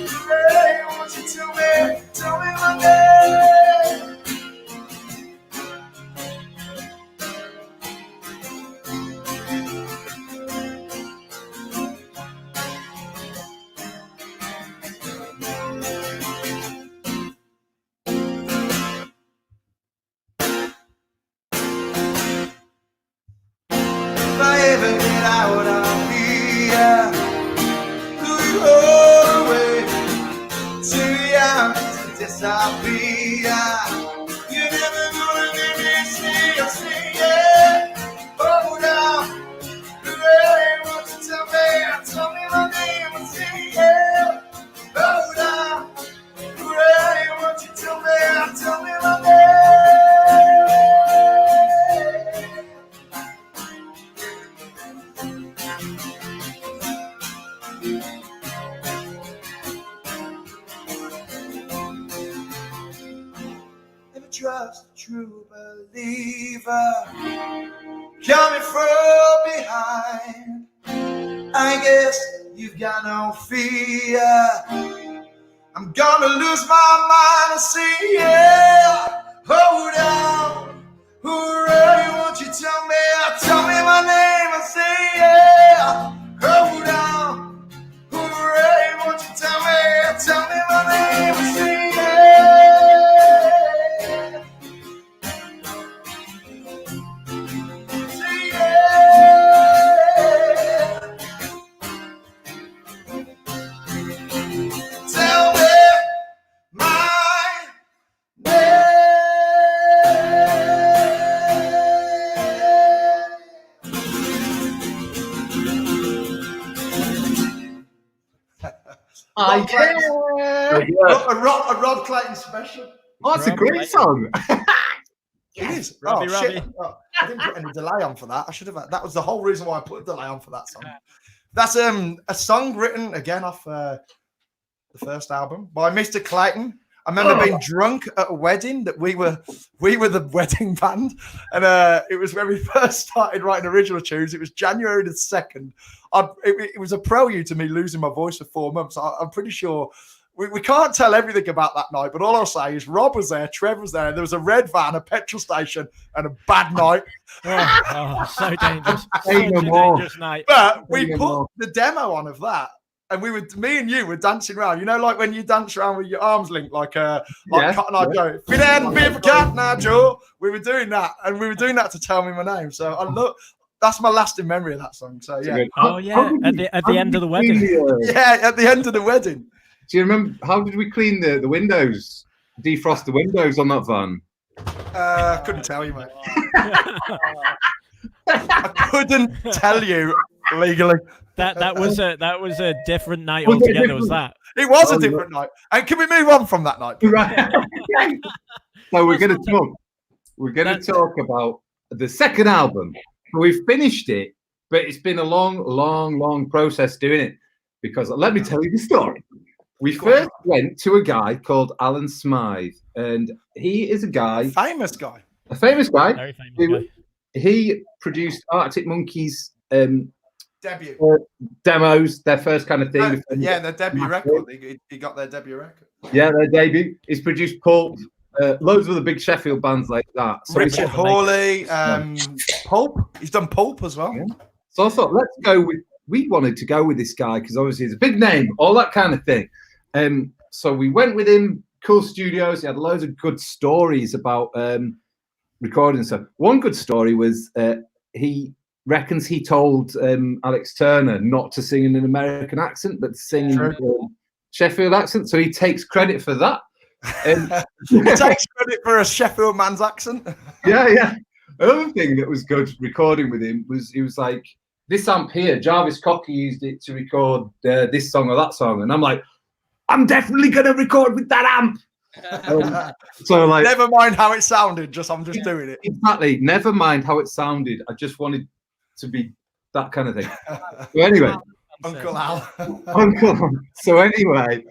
Speaker 1: Hooray, won't you tell me my name? If I ever get out of here, threw you all away, too young to disappear. You're never gonna make me say yeah. Hold on, hooray, won't you tell me my name? I say yeah. Hold on, hooray, won't you tell me my name? trust, true believer. Coming from behind, I guess you've got no fear. I'm gonna lose my mind and say, yeah, hold on. Hooray, won't you tell me my name and say, yeah, hold on. Hooray, won't you tell me my name and say, yeah. Say, yeah. Tell me my
Speaker 2: I
Speaker 1: Rob Clayton.
Speaker 2: care.
Speaker 1: A Rob Clayton special.
Speaker 2: Oh, that's a great song.
Speaker 1: It is.
Speaker 5: Robbie,
Speaker 1: oh, shit.
Speaker 5: Robbie.
Speaker 1: Oh, I didn't put any delay on for that. I should have. That was the whole reason why I put a delay on for that song. That's a song written again off the first album by Mr. Clayton. I remember being drunk at a wedding that we were the wedding band, and it was when we first started writing original tunes. It was January the 2nd. It was a prelude to me losing my voice for 4 months. I'm pretty sure we can't tell everything about that night, but all I'll say is Rob was there, Trev was there. There was a red van, a petrol station, and a bad night.
Speaker 5: So dangerous.
Speaker 2: Say no
Speaker 5: Such a
Speaker 2: more.
Speaker 5: dangerous night.
Speaker 1: But we
Speaker 2: no
Speaker 1: put
Speaker 2: more.
Speaker 1: the demo on of that. And me and you were dancing around. You know, like when you dance around with your arms linked, like Cotton Eye Joe. If it hadn't been for Cotton Eye Joe, we were doing that, and we were doing that to Tell Me My Name. So that's my lasting memory of that song. So yeah,
Speaker 5: Oh yeah, at the end of the wedding.
Speaker 1: yeah, at the end of the wedding.
Speaker 2: Do you remember how did we clean the windows? Defrost the windows on that van?
Speaker 1: I couldn't tell you, mate. I couldn't tell you legally.
Speaker 5: That was a different night altogether. Was that?
Speaker 1: It was a different night. And can we move on from that night?
Speaker 2: Right. So we're going to talk. We're going to talk about the second album. We've finished it, but it's been a long process doing it. Because let me tell you the story. We first went to a guy called Alan Smythe, and he is a famous guy.
Speaker 5: Very famous guy.
Speaker 2: He produced Arctic Monkeys
Speaker 1: Debut.
Speaker 2: demos, their first kind of thing.
Speaker 1: Yeah, their debut record. He got their debut record.
Speaker 2: Yeah, their debut. He's produced Pulp, loads of other big Sheffield bands like that. So
Speaker 1: Richard Hawley, Pulp. He's done Pulp as well.
Speaker 2: Yeah. So I thought, let's go with. We wanted to go with this guy because obviously he's a big name, all that kind of thing. So we went with him. Cool studios. He had loads of good stories about recording stuff. One good story was he reckons he told Alex Turner not to sing in an American accent, but to sing in Sheffield accent. So he takes credit for that.
Speaker 1: He takes credit for a Sheffield man's accent.
Speaker 2: Yeah. Another thing that was good recording with him was he was like, this amp here, Jarvis Cocker used it to record this song or that song. And I'm like, I'm definitely going to record with that amp. So like,
Speaker 1: never mind how it sounded, I'm just doing it.
Speaker 2: Exactly. Never mind how it sounded. I just wanted to be that kind of thing. So anyway,
Speaker 1: Uncle Al.
Speaker 2: So anyway,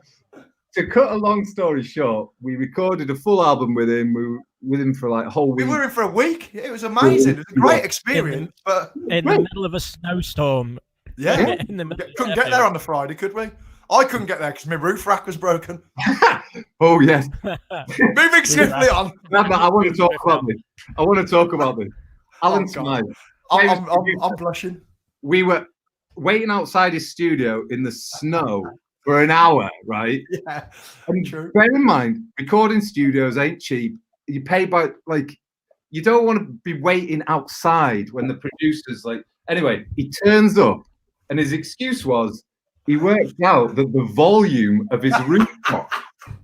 Speaker 2: to cut a long story short, we recorded a full album with him. We were with him for like a whole week.
Speaker 1: We were in for a week. It was amazing. It was a great experience. But
Speaker 5: in the middle of a snowstorm.
Speaker 1: Yeah.
Speaker 5: In the middle
Speaker 1: Couldn't get there on the Friday, could we? I couldn't get there because my roof rack was broken.
Speaker 2: Oh yes.
Speaker 1: Moving swiftly on.
Speaker 2: No, I want to talk about this. Alan Smythe.
Speaker 1: I'm blushing.
Speaker 2: We were waiting outside his studio in the snow for an hour, right?
Speaker 1: Yeah.
Speaker 2: And
Speaker 1: true.
Speaker 2: Bear in mind, recording studios ain't cheap. You pay by you don't want to be waiting outside when the producer's like. Anyway, he turns up, and his excuse was he worked out that the volume of his rooftop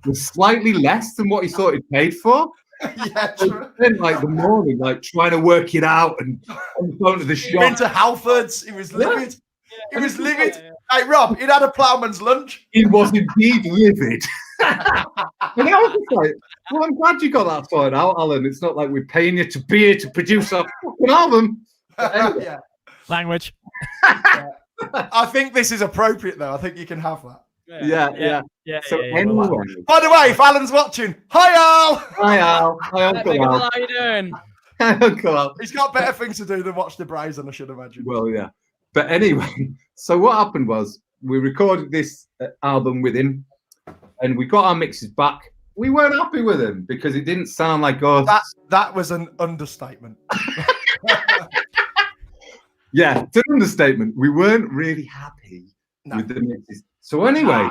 Speaker 2: was slightly less than what he thought he paid for.
Speaker 1: Yeah, true.
Speaker 2: Then, the morning, trying to work it out and on the phone to the shop.
Speaker 1: Been to Halfords. He was livid. He was livid. Hey, Rob, he'd had a ploughman's lunch.
Speaker 2: He was indeed livid. And I was just like, well, I'm glad you got that sorted out, Alan. It's not like we're paying you to be here to produce a fucking album. Anyway.
Speaker 1: Yeah.
Speaker 5: Language.
Speaker 1: I think this is appropriate, though. I think you can have that.
Speaker 2: Yeah. So anyway,
Speaker 6: By the way, if Alan's watching, hi Al.
Speaker 2: hi Al. Hi Uncle
Speaker 5: How
Speaker 2: Al.
Speaker 5: are you doing?
Speaker 2: Hi Uncle Al.
Speaker 6: He's got better things to do than watch the Brazen, I should imagine.
Speaker 2: Well, yeah. But anyway, so what happened was we recorded this album with him, and we got our mixes back. We weren't happy with them because it didn't sound like us.
Speaker 6: That was an understatement.
Speaker 2: Yeah, it's an understatement. We weren't really happy with the mixes. So anyway,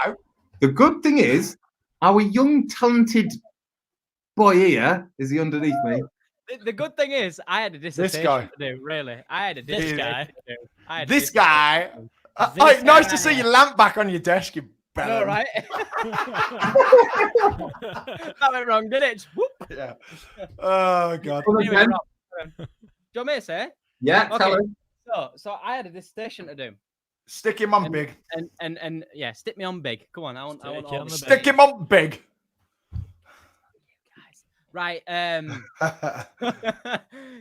Speaker 2: the good thing is our young talented boy here, is he underneath me?
Speaker 5: The good thing is I had a dissertation to do, really. I had a dissertation to do.
Speaker 6: This guy. Nice to see your lamp back on your desk, you bellend.
Speaker 5: All right. That went wrong, did it? Whoop.
Speaker 6: Yeah. Oh, God.
Speaker 5: Anyway, Rob, do you want me to say?
Speaker 2: Yeah, tell him.
Speaker 5: So I had a dissertation to do.
Speaker 6: Stick him on big.
Speaker 5: And yeah, stick me on big. Come on, I want all the
Speaker 6: stick him on big.
Speaker 5: Guys. Right.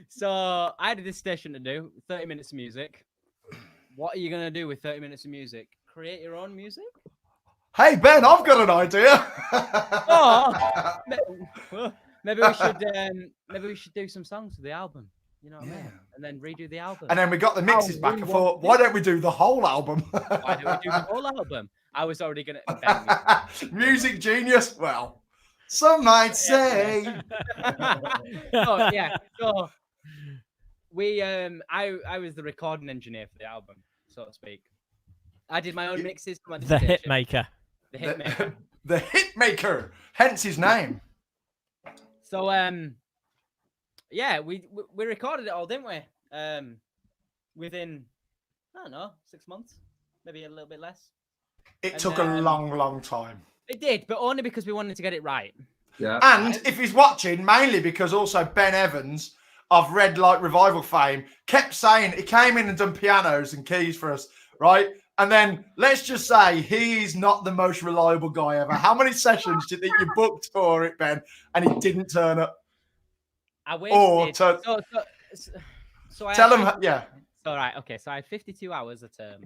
Speaker 5: So I had a dissertation to do, 30 minutes of music. What are you gonna do with 30 minutes of music? Create your own music?
Speaker 6: Hey Ben, I've got an idea.
Speaker 5: Maybe we should do some songs for the album. You know what I mean? And then redo the album.
Speaker 6: And then we got the mixes back and thought, why don't we do the whole album?
Speaker 5: Why don't we do the whole album? I was already gonna
Speaker 6: music genius. Well, some might say.
Speaker 5: Oh yeah. So we I was the recording engineer for the album, so to speak. I did my own mixes for my
Speaker 8: The hit maker.
Speaker 5: The hit maker.
Speaker 6: The hit maker, hence his name.
Speaker 5: So yeah, we recorded it all, didn't we? Within, I don't know, 6 months, maybe a little bit less.
Speaker 6: It took a long time.
Speaker 5: It did, but only because we wanted to get it right.
Speaker 2: Yeah.
Speaker 6: And if he's watching, mainly because also Ben Evans of Red Light Revival fame kept saying he came in and done pianos and keys for us, right? And then let's just say he's not the most reliable guy ever. How many sessions do you think you booked for it, Ben? And he didn't turn up.
Speaker 5: I wasted. So I
Speaker 6: tell him, yeah.
Speaker 5: All right, okay. So I had 52 hours a term.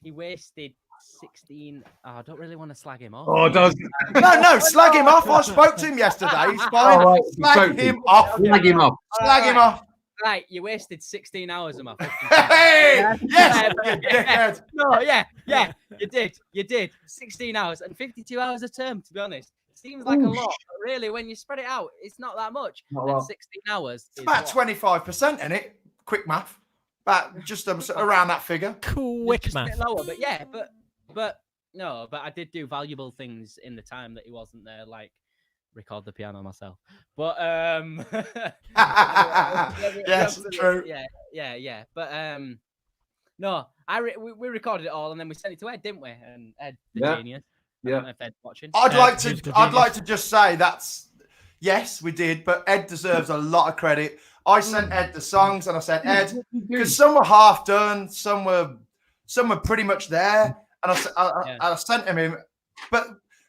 Speaker 5: He wasted 16. Oh, I don't really want to slag him off.
Speaker 2: Oh, does
Speaker 6: no, slag him off. I spoke to him yesterday. He's fine.
Speaker 2: Right,
Speaker 6: slag him off.
Speaker 2: Slag him off.
Speaker 6: Slag him off.
Speaker 5: Right, you wasted 16 hours of my 15
Speaker 6: Hey! Yes! You dickhead.
Speaker 5: No, yeah, you did. 16 hours and 52 hours a term, to be honest. Seems like a lot, but really, when you spread it out, it's not that much. And 16 hours.
Speaker 6: It's about 25%, in it? Quick math. About just around that figure.
Speaker 8: Quick math.
Speaker 5: A bit lower, but yeah, but no, but I did do valuable things in the time that he wasn't there, like record the piano myself. But
Speaker 6: yes, true.
Speaker 5: Yeah. But no, we recorded it all and then we sent it to Ed, didn't we? And Ed, the genius. I don't know if Ed's watching.
Speaker 6: I'd like to just say yes, we did, but Ed deserves a lot of credit. I sent Ed the songs and I said, Ed, because some were half done, some were pretty much there, and I sent him in. But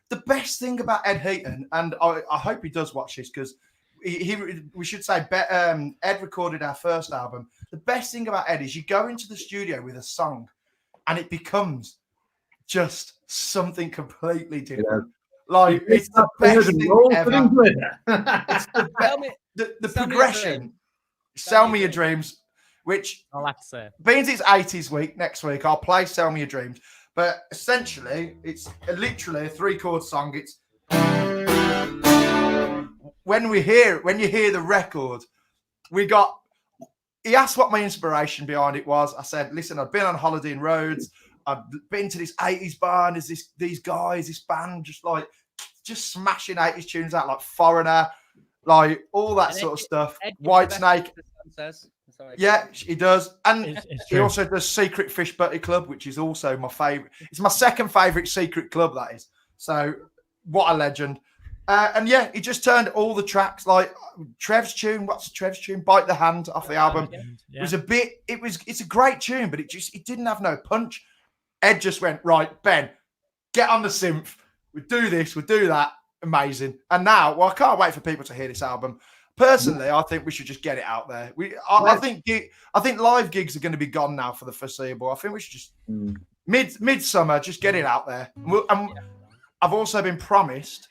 Speaker 6: the best thing about Ed Heaton, and I hope he does watch this because we should say Ed recorded our first album. The best thing about Ed is you go into the studio with a song and it becomes just something completely different. Yeah. Like it's the best thing ever. It's the progression. Sell Me Your Dreams, which
Speaker 5: I'll have to say.
Speaker 6: Beans it's 80s week next week. I'll play Sell Me Your Dreams. But essentially, it's literally a 3-chord song. It's when you hear the record, he asked what my inspiration behind it was. I said, listen, I've been on holiday in Rhodes. I've been to this 80s bar, and there's these guys, this band, just smashing 80s tunes out, like Foreigner, like all that sort of stuff. Whitesnake. Yeah, he does. And he also does Secret Fish Butty Club, which is also my favourite. It's my second favourite secret club, that is. So, what a legend. And yeah, he just turned all the tracks, like Trev's tune. What's Trev's tune? Bite the Hand off the album. Yeah. It's a great tune, but it didn't have no punch. Ed just went, right, Ben, get on the synth. We do this, we do that. Amazing. And now, I can't wait for people to hear this album. Personally, I think we should just get it out there. I think live gigs are going to be gone now for the foreseeable. I think we should just Midsummer, just get it out there. I've also been promised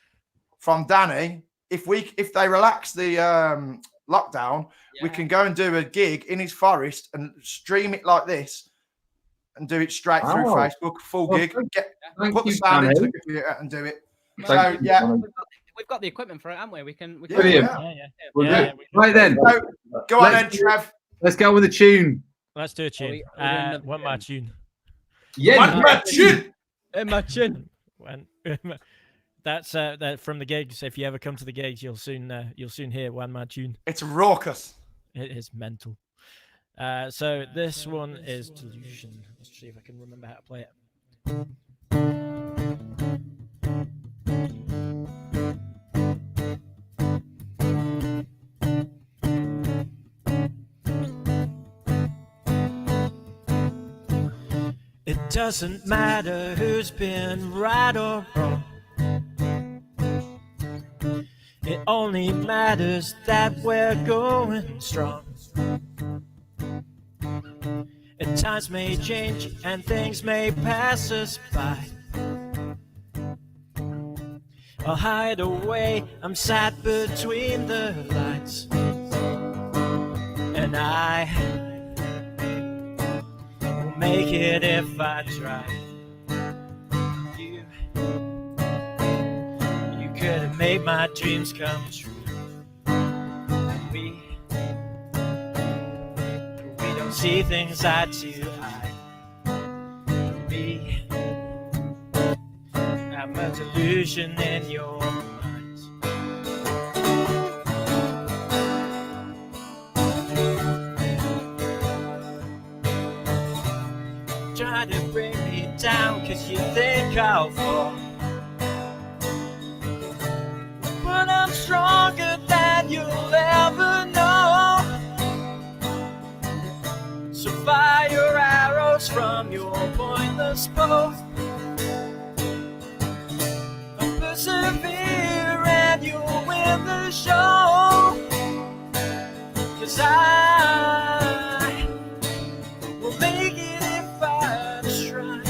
Speaker 6: from Danny, if they relax the lockdown, we can go and do a gig in his forest and stream it like this and do it straight through Facebook, full gig. Put the sound into the computer and do it. So yeah,
Speaker 5: we've got the equipment for it, haven't we? We can.
Speaker 2: Right then,
Speaker 6: so, go on then, Trev.
Speaker 2: Let's go with a tune.
Speaker 4: Let's do a tune. One more tune.
Speaker 2: Yeah,
Speaker 5: my tune.
Speaker 4: That's from the gigs. If you ever come to the gigs, you'll soon hear One Man Tune.
Speaker 6: It's raucous.
Speaker 4: It is mental. So this one is Delusion. Let's see if I can remember how to play it. It doesn't matter who's been right or wrong. It only matters that we're going strong. And times may change and things may pass us by. I'll hide away, I'm sat between the lights. And I will make it if I try. You could have made my dreams come true. We don't see things eye to eye. Me, I'm a delusion in your mind. Try to bring me down 'cause you think I'll fall. But I'm stronger than you'll ever know. So fire arrows from your pointless bow. I'll persevere and you'll win the show. 'Cause I will make it if I try.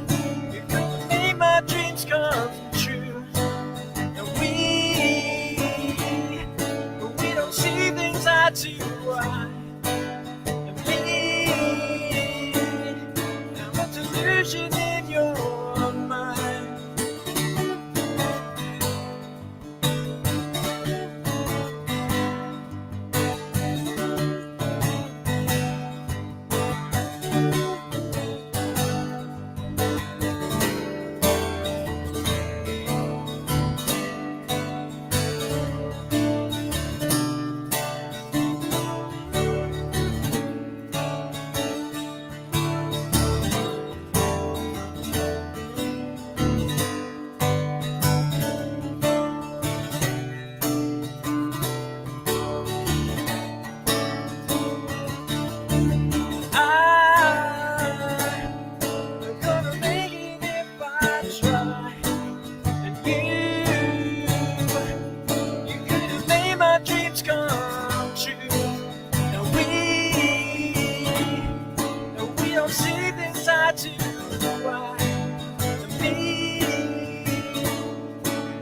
Speaker 4: And you're gonna make my dreams come true. And we don't see things eye to eye. And me, I'm a delusion in your mind. I'm gonna make it if I try. And you could have made my dreams come true. And we don't see things eye to eye. And me,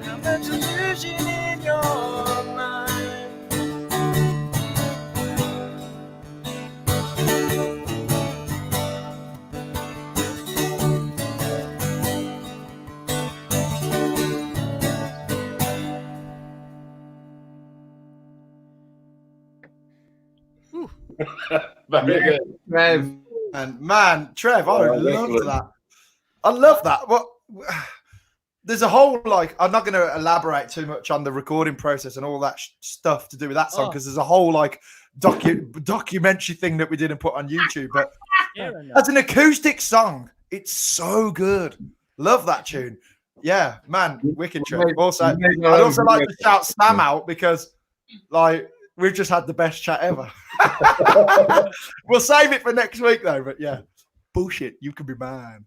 Speaker 4: I'm a delusion in your mind.
Speaker 3: Very good.
Speaker 2: Trev.
Speaker 6: And man, Trev, I love that. I love that. What? There's a whole I'm not going to elaborate too much on the recording process and all that stuff to do with that song because there's a whole documentary thing that we didn't put on YouTube. But as an acoustic song, it's so good. Love that tune. Yeah, man, wicked Trev. Also, I'd also like to shout Sam out because we've just had the best chat ever. We'll save it for next week though, but yeah. Bullshit, you can be mine.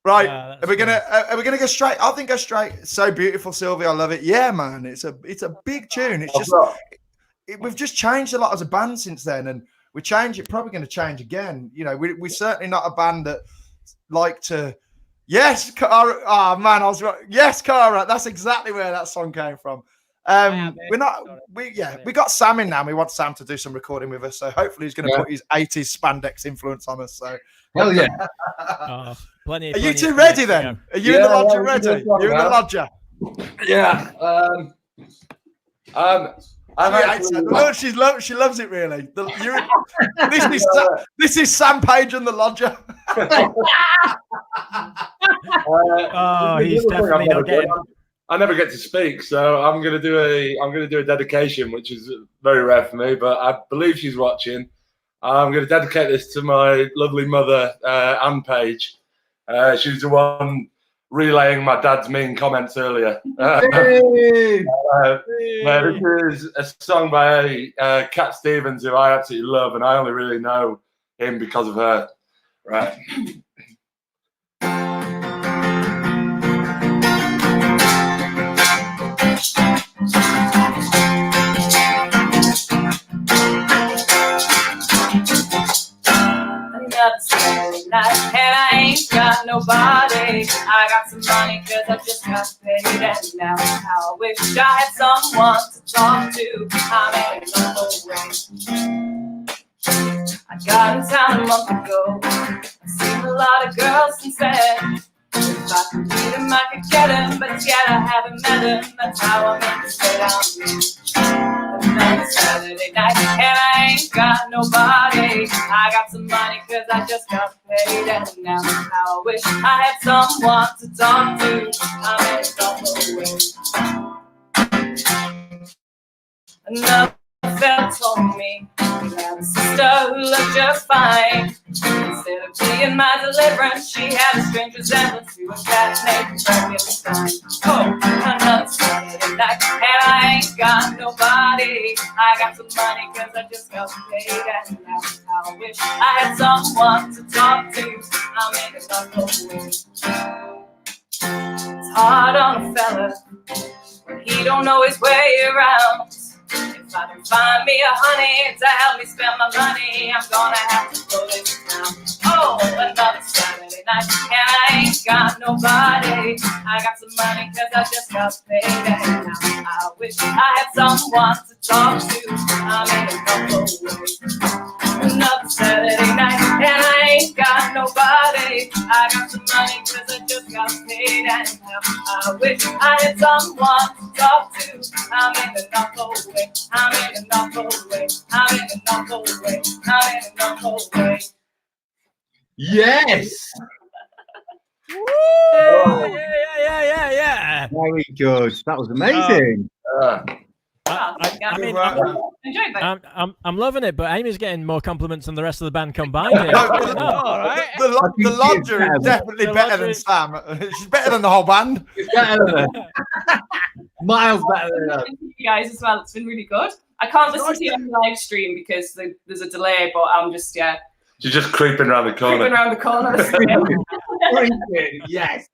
Speaker 6: Right. Are we gonna go straight? I think go straight. So beautiful, Sylvia. I love it. Yeah, man. It's a big tune. It's just we've just changed a lot as a band since then, and we change it. Probably going to change again. You know, we're certainly not a band that like to. Yes, Cara. Oh man, I was right. Yes, Cara. That's exactly where that song came from. We're not. We got Sam in now. We want Sam to do some recording with us. So hopefully he's going to put his 80s spandex influence on us. So
Speaker 2: hell yeah.
Speaker 4: Plenty.
Speaker 6: Are you two ready then? Are you in the lodger ready? You're in the lodger.
Speaker 3: Yeah.
Speaker 6: She loves it really. This is Sam Page and the lodger.
Speaker 4: He's definitely not getting.
Speaker 3: I never get to speak, so I'm gonna do a dedication, which is very rare for me, but I believe she's watching. I'm gonna dedicate this to my lovely mother, Anne Page. She's the one relaying my dad's mean comments earlier. This is a song by Cat Stevens, who I absolutely love, and I only really know him because of her. Right.
Speaker 7: Another Saturday night and I ain't got nobody. I got some money cause I just got paid, and now I wish I had someone to talk to. I'm in another way. I got in town a month ago. I've seen a lot of girls since then. If I could meet him, I could get him, but yet I haven't met him. That's how I'm in the state I'm in. Another Saturday night and I ain't got nobody. I got some money cause I just got paid, and now I wish I had someone to talk to. I'm in a way. Another fella told me you have a sister who looked just fine. Instead of being my deliverance, she had a strange resemblance to a cat named Frankenstein. Oh, another Saturday night and I ain't got nobody. I got some money cause I just got paid, and now I wish I had someone to talk to. I'm in another way. It's hard on a fella when he don't know his way around. If I can find me a honey to help me spend my money, I'm gonna have to put it down. Oh, another Saturday night and I ain't got nobody. I got some money cause I just got paid, and now I wish I had someone to talk to. I'm in another way. Another Saturday night and I ain't got nobody. I got some money cause I just got paid, and now I wish I had someone to talk to. I'm in another way. I'm in another way. I'm in another way. I'm in another way.
Speaker 2: Yes.
Speaker 4: Yeah.
Speaker 2: Very good. That was amazing.
Speaker 4: I mean,
Speaker 7: Enjoyed that.
Speaker 4: I'm loving it, but Amy's getting more compliments than the rest of the band combined. Here.
Speaker 6: The lodger is definitely better than Sam. She's better than the whole band.
Speaker 2: It's better than miles better than that.
Speaker 7: Thank you guys as well. It's been really good. I can't listen to you on the live stream because there's a delay, but I'm just
Speaker 3: She's just creeping around the corner.
Speaker 7: creeping around the corner.
Speaker 2: Yes.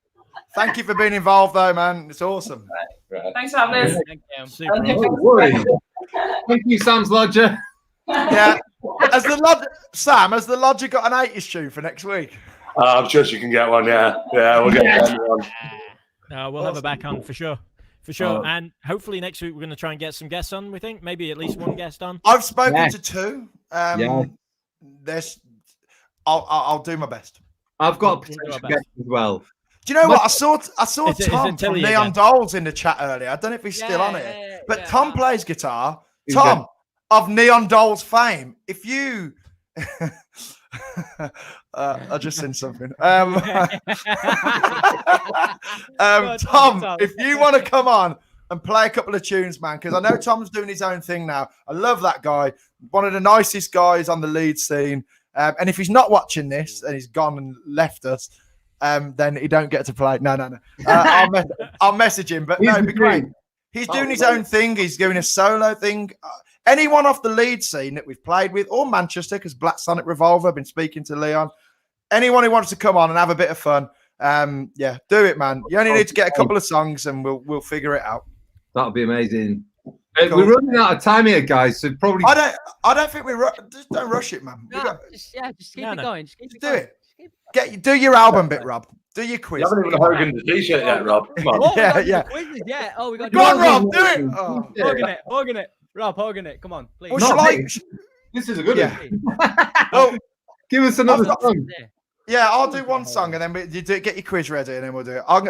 Speaker 6: Thank you for being involved, though, man. It's awesome.
Speaker 3: Right.
Speaker 7: Thanks for having us.
Speaker 4: Thank you. Super.
Speaker 2: Don't worry. Thank you, Sam's Lodger.
Speaker 6: Yeah. Sam, has the lodger got an 80s tune for next week?
Speaker 3: I'm sure she can get one. Yeah, we'll get one.
Speaker 4: We'll have her back on for sure. And hopefully next week we're going to try and get some guests on. We think maybe at least one guest on.
Speaker 6: I've spoken to two. I'll do my best.
Speaker 2: I've got a potential guest as well.
Speaker 6: Do you know what? I saw Tom from
Speaker 4: Tilly
Speaker 6: Neon
Speaker 4: again?
Speaker 6: Dolls in the chat earlier. I don't know if he's still on it, but Tom plays guitar.
Speaker 2: Who's
Speaker 6: Tom of Neon Dolls fame. If you, I just seen something. Tom, if you want to come on and play a couple of tunes, man, because I know Tom's doing his own thing now. I love that guy. One of the nicest guys on the lead scene. And if he's not watching this and he's gone and left us, then he don't get to play. No. I'll message him, but no, it'd be great. He's doing his own thing. He's doing a solo thing. Anyone off the lead scene that we've played with, or Manchester, because Black Sonic Revolver, I've been speaking to Leon. Anyone who wants to come on and have a bit of fun, do it, man. You only need to get a couple of songs and we'll figure it out.
Speaker 2: That'll be amazing.
Speaker 6: Cool.
Speaker 2: We're running out of time here, guys. So probably.
Speaker 6: I don't think just don't rush it, man.
Speaker 5: No, just keep it going. Just
Speaker 6: do it. Do your album bit, Rob. Do your quiz.
Speaker 3: You haven't even Hogan the t-shirt yet, Rob. Come on.
Speaker 5: What?
Speaker 6: Yeah.
Speaker 5: Yeah. Oh, we got.
Speaker 6: Go on, Rob. Do it. Oh.
Speaker 5: Hogan it. Rob, Hogan it. Come on, please.
Speaker 6: Well,
Speaker 2: This is a good one.
Speaker 6: Well,
Speaker 2: give us another song.
Speaker 6: Yeah, I'll do one song and then get your quiz ready and then we'll do it. I'm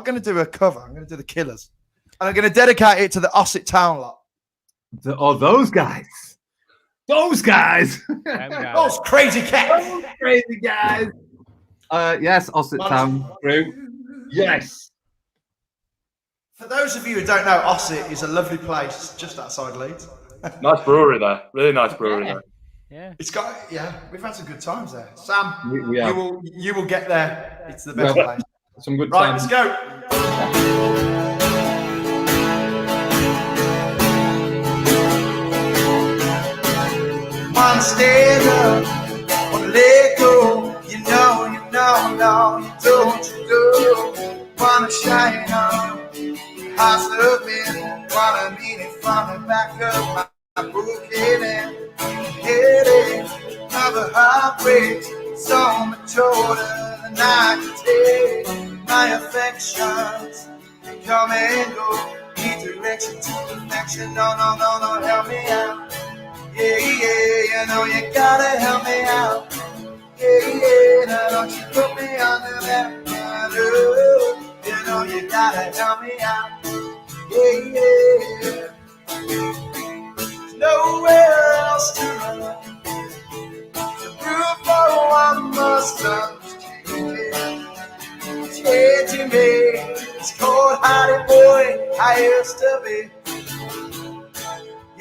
Speaker 6: going to do a cover. I'm going to do the Killers. And I'm going to dedicate it to the Ossett Town lot.
Speaker 2: Those guys. Those guys.
Speaker 6: Those crazy cats.
Speaker 2: Those crazy guys. Yes, Ossett Town crew. Yes.
Speaker 6: For those of you who don't know, Ossett is a lovely place just outside Leeds.
Speaker 3: Nice brewery there. Really nice brewery there.
Speaker 5: Yeah.
Speaker 6: It's got we've had some good times there. Sam,
Speaker 2: We have.
Speaker 6: you will get there. It's the best place.
Speaker 2: Some good
Speaker 6: Right,
Speaker 2: times.
Speaker 6: let's go. Wanna stand up, wanna let go. You know, no, you don't, you do. Wanna shine on, hustling. Wanna mean it from the back of my broken hand. Headache, another heartbreak. So much older than I can take. My affections, they come and go. Need direction to perfection. No, help me out. Yeah, you know you gotta help me out. Yeah, now don't you put me under that matter. You know you gotta help me out. Yeah. There's nowhere else to run. The proof for one must understand. Changing me, this cold-hearted boy I used to be.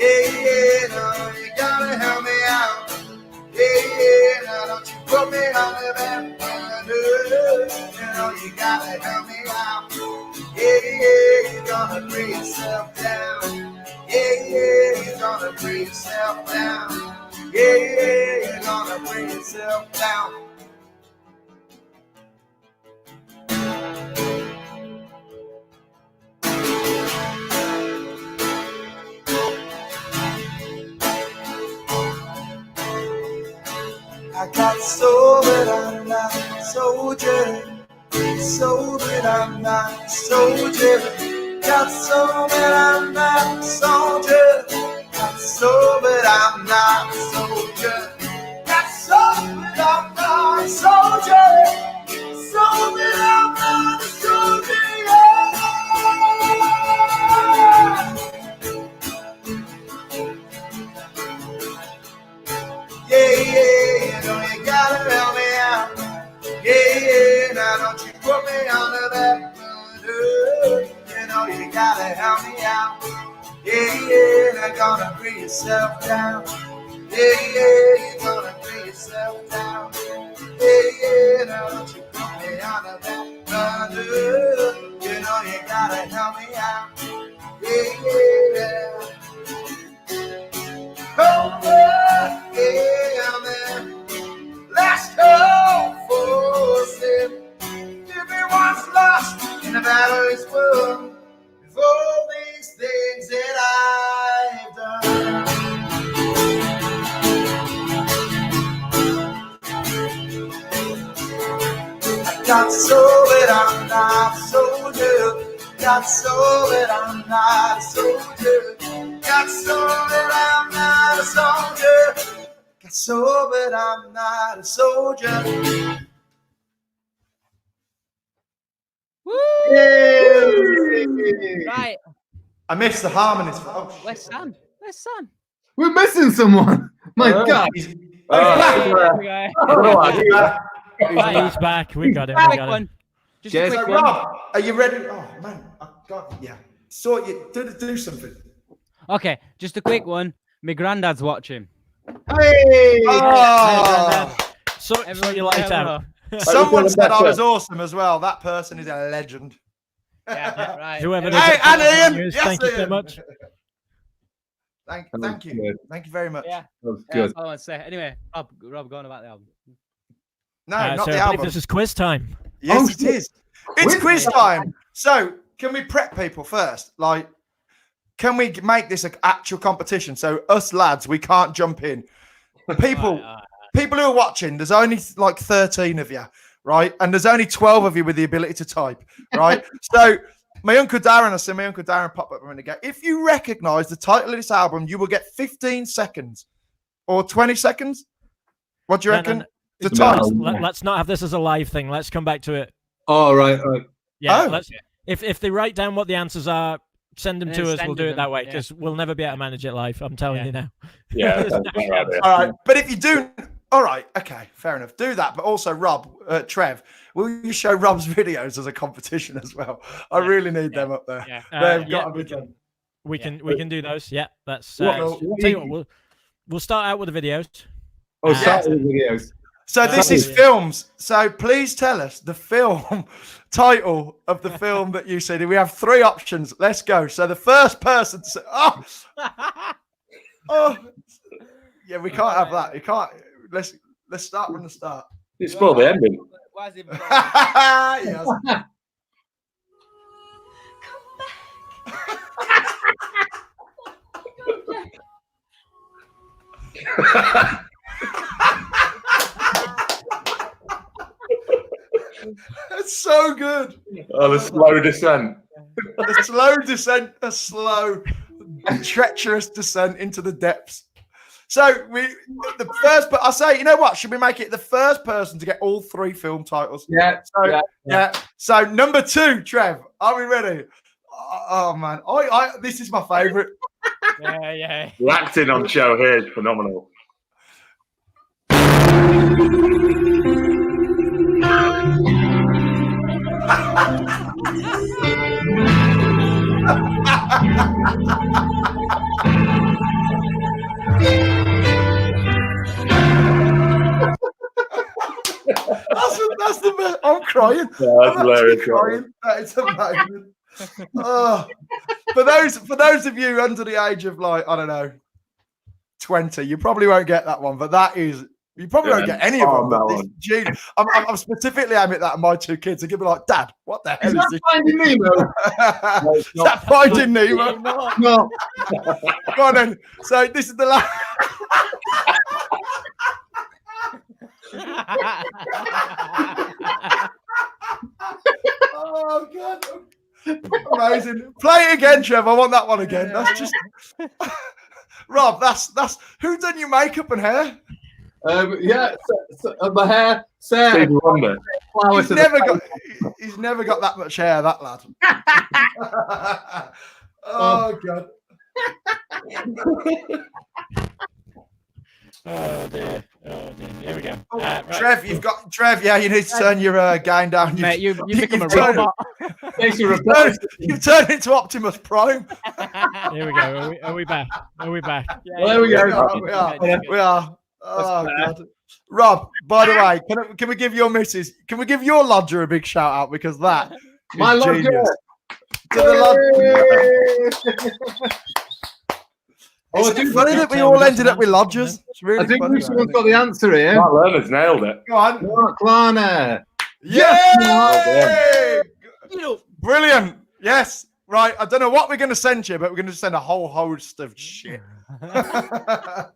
Speaker 6: Yeah, no, you gotta help me out. Yeah, now don't you put me under that banner. You know you gotta help me out. Yeah, you're gonna bring yourself down. Yeah, you're gonna bring yourself down. Yeah, you're gonna bring yourself down. I got soul, but I'm not a soldier. Soul, but I'm not a soldier. Got soul, but I'm not a soldier. Got soul, but I'm not a soldier. Got soul, but I'm not a soldier. Soul, but I'm not a soldier. Yeah, you know you gotta help me out. Yeah, now don't you put me under that border. You know you gotta help me out. Yeah, now gonna bring yourself down. Yeah, you're gonna bring yourself down. Yeah, now don't you put me under that border. You know you gotta help me out. Yeah. Oh, yeah, man. Last hope for sin. If it was lost in the battle is won. With all these things that I've done. I got soul, but I'm not a soldier. Got soul, but I'm not a soldier. Got soul, but I'm not a soldier. Got soul, but I'm not a soldier.
Speaker 5: Woo! Right.
Speaker 6: I missed the harmonies. Oh,
Speaker 5: Where's Sam? Where's Sam?
Speaker 2: We're missing someone. My God.
Speaker 5: There we go.
Speaker 4: He's back. We got him. We
Speaker 5: Quick
Speaker 4: got him.
Speaker 5: one. Just
Speaker 2: Cheers.
Speaker 5: a
Speaker 6: So,
Speaker 5: quick one.
Speaker 6: Rob, are you ready? Oh, man. Yeah. Sort you. Do something.
Speaker 5: Okay, just a quick one. My granddad's watching.
Speaker 2: Hey!
Speaker 6: Oh,
Speaker 4: So you light out.
Speaker 6: someone said I was awesome as well. That person is a legend.
Speaker 5: Yeah, right.
Speaker 4: Whoever
Speaker 6: Hey, and Ian. Yes,
Speaker 4: thank you so
Speaker 6: Ian.
Speaker 4: much.
Speaker 6: Thank
Speaker 2: That
Speaker 6: you.
Speaker 2: was good.
Speaker 6: Thank you very much.
Speaker 5: Yeah.
Speaker 2: That was
Speaker 5: Yeah,
Speaker 2: good.
Speaker 5: that's all I want to say. Anyway, Rob, going about the album.
Speaker 6: No, not
Speaker 4: So
Speaker 6: the
Speaker 4: I believe
Speaker 6: album.
Speaker 4: this is quiz time.
Speaker 6: Yes,
Speaker 2: Oh,
Speaker 6: it
Speaker 2: shit.
Speaker 6: is. It's
Speaker 2: Quiz
Speaker 6: quiz
Speaker 2: time.
Speaker 6: time. So, can we prep people first? Like, can we make this an actual competition? So us lads, we can't jump in. People who are watching, there's only like 13 of you, right? And there's only 12 of you with the ability to type, right? So my Uncle Darren, I see my Uncle Darren pop up a minute ago. If you recognize the title of this album, you will get 15 seconds or 20 seconds. What do you reckon? The title.
Speaker 4: Let's not have this as a live thing. Let's come back to it.
Speaker 2: Oh, right.
Speaker 4: Yeah.
Speaker 6: Oh.
Speaker 4: If they write down what the answers are, send them
Speaker 5: And
Speaker 4: to
Speaker 5: then
Speaker 4: us. We'll
Speaker 5: send
Speaker 4: do it
Speaker 5: them,
Speaker 4: that way
Speaker 5: yeah.
Speaker 4: because we'll never be able to manage it live. I'm telling you now.
Speaker 3: Yeah,
Speaker 4: There's no chance.
Speaker 6: All right. But if you do, all right. Okay. Fair enough. Do that. But also, Rob, Trev, will you show Rob's videos as a competition as well? I really need them up there.
Speaker 5: Yeah.
Speaker 6: They've got
Speaker 4: Yeah,
Speaker 6: to be done.
Speaker 4: we can do those. Yeah, that's.
Speaker 2: What-
Speaker 4: I'll tell you what, we'll start out with the videos.
Speaker 2: Oh, start with the videos.
Speaker 6: So this is
Speaker 4: Yeah.
Speaker 6: films. So please tell us the film title of the film that you said. We have 3 options. Let's go. So the first person to say, yeah, we can't have that. You can't. Let's start from the start.
Speaker 3: You spoiled the ending.
Speaker 5: Why is it?
Speaker 6: Yes. It's so good.
Speaker 3: Oh, the slow descent.
Speaker 6: A slow descent, a slow, treacherous descent into the depths. So the first, but I say, you know what? Should we make it the first person to get all 3 film titles?
Speaker 2: Yeah.
Speaker 6: So, yeah. So number 2, Trev, are we ready? Oh man, this is my favourite.
Speaker 5: Yeah.
Speaker 3: The acting on show here is phenomenal.
Speaker 6: That's the best. I'm crying.
Speaker 3: Yeah, that's
Speaker 6: I'm actually
Speaker 3: hilarious.
Speaker 6: crying. That is amazing. For those of you under the age of like, I don't know, 20, you probably won't get that one, but that is, you probably won't get any of them.
Speaker 3: that
Speaker 6: But this
Speaker 3: one.
Speaker 6: genius. I'm specifically aiming at that at my 2 kids. They're gonna be like, Dad, what the hell
Speaker 2: Is
Speaker 6: is
Speaker 2: that
Speaker 6: this?
Speaker 2: Finding Nemo?
Speaker 6: Is that Finding Nemo?
Speaker 2: No.
Speaker 6: Go on then. So this is the last. Oh god. Amazing. Play it again, Trev. I want that one again. That's just Rob, that's who done your makeup and hair?
Speaker 2: Yeah. My hair, Sarah.
Speaker 3: Stevie Wonder.
Speaker 2: Flower
Speaker 6: He's
Speaker 2: to
Speaker 6: he's never got that much hair, that lad. Oh god.
Speaker 4: Oh dear. Here we go. Right.
Speaker 6: Trev, yeah, you need to turn your gain down.
Speaker 5: Mate, you become a
Speaker 6: you've turned-
Speaker 5: robot.
Speaker 6: You've turned into Optimus Prime.
Speaker 4: Here we go. Are we back? Are we back?
Speaker 2: Well, there we go.
Speaker 6: We are. Oh god. Rob, by the way, can we give your missus, can we give your lodger a big shout out, because that is
Speaker 2: My lodger.
Speaker 6: genius. To the lodger. Isn't it funny that we all ended up with lodgers? It's really
Speaker 2: I think
Speaker 6: funny.
Speaker 2: someone's got the answer here.
Speaker 3: Mark Lerner's nailed it.
Speaker 6: Go on.
Speaker 2: Mark Larner.
Speaker 6: Yay! Brilliant. Yes. Right. I don't know what we're going to send you, but we're going to send a whole host of shit.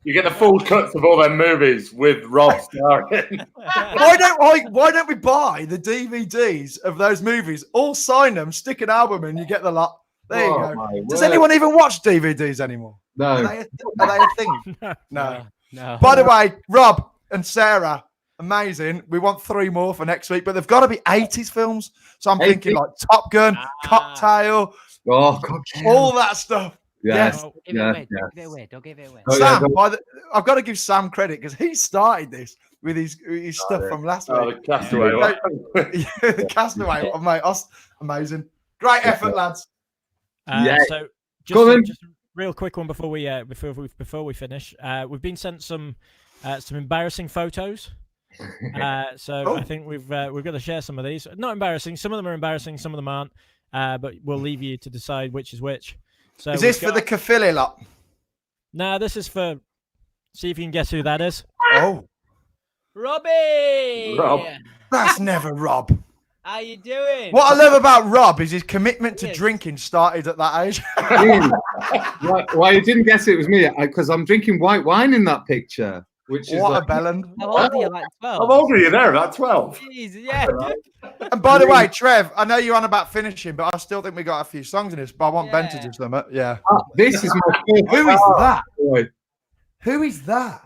Speaker 3: You get the full cuts of all their movies with Rob starring.
Speaker 6: Why don't we buy the DVDs of those movies? All sign them, stick an album in, you get the lot. There you
Speaker 2: Oh,
Speaker 6: go.
Speaker 2: my
Speaker 6: Does
Speaker 2: word.
Speaker 6: anyone even watch DVDs anymore? Are
Speaker 2: No.
Speaker 6: they a thing? No.
Speaker 5: No.
Speaker 6: By the way, Rob and Sarah, amazing. We want 3 more for next week, but they've got to be 80s films. So I'm thinking
Speaker 2: 80s?
Speaker 6: like Top Gun, Cocktail,
Speaker 2: Oh, God.
Speaker 6: all that stuff.
Speaker 2: Yes.
Speaker 5: Don't give it away.
Speaker 2: Yeah.
Speaker 5: Don't give it away. Don't give it away.
Speaker 2: Oh, yeah,
Speaker 6: Sam, I've got to give Sam credit because he started this with his stuff from last
Speaker 3: Oh,
Speaker 6: week.
Speaker 3: the Castaway.
Speaker 6: The Castaway, oh, mate, amazing. Great effort, lads.
Speaker 2: Yeah.
Speaker 4: So
Speaker 2: Go on.
Speaker 4: just a real quick one before we finish. We've been sent some embarrassing photos. So
Speaker 6: Oh.
Speaker 4: I think we've got to share some of these. Not embarrassing. Some of them are embarrassing. Some of them aren't. But we'll leave you to decide which is which. So
Speaker 6: Is this for the Kafili lot?
Speaker 4: No, this is for. See if you can guess who that is.
Speaker 6: Oh,
Speaker 5: Robbie.
Speaker 3: Rob.
Speaker 6: that's never Rob.
Speaker 5: How you doing?
Speaker 6: What I love about Rob is his commitment to
Speaker 5: Yes.
Speaker 6: drinking started at that age.
Speaker 2: Why you didn't guess it was me? Because I'm drinking white wine in that picture, which is
Speaker 6: What
Speaker 2: like,
Speaker 6: a bellend.
Speaker 5: How old are you? Like
Speaker 3: How
Speaker 5: 12?
Speaker 3: old are you there? About 12.
Speaker 5: Jeez, yeah.
Speaker 6: And by the way, Trev, I know you're on about finishing, but I still think we got a few songs in this. But I want Ben to
Speaker 5: Yeah.
Speaker 6: do something. Yeah.
Speaker 2: this is my first
Speaker 6: Who is
Speaker 2: car,
Speaker 6: that?
Speaker 2: boy.
Speaker 6: Who is that?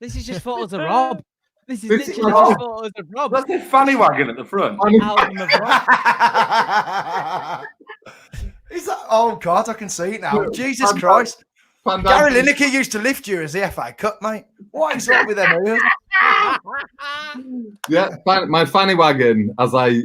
Speaker 5: This is just photos of Rob. This is
Speaker 2: This is
Speaker 5: literally
Speaker 2: Rob.
Speaker 5: just photos of Rob.
Speaker 3: That's a fanny wagon at the front.
Speaker 5: Album of Rob.
Speaker 6: Is that? Oh God, I can see it now. Jesus
Speaker 2: Fan-
Speaker 6: Christ!
Speaker 2: Fan-
Speaker 6: Gary Lineker used to lift you as the FA Cup, mate. What is up with them? ears?
Speaker 2: Yeah, my fanny wagon, as I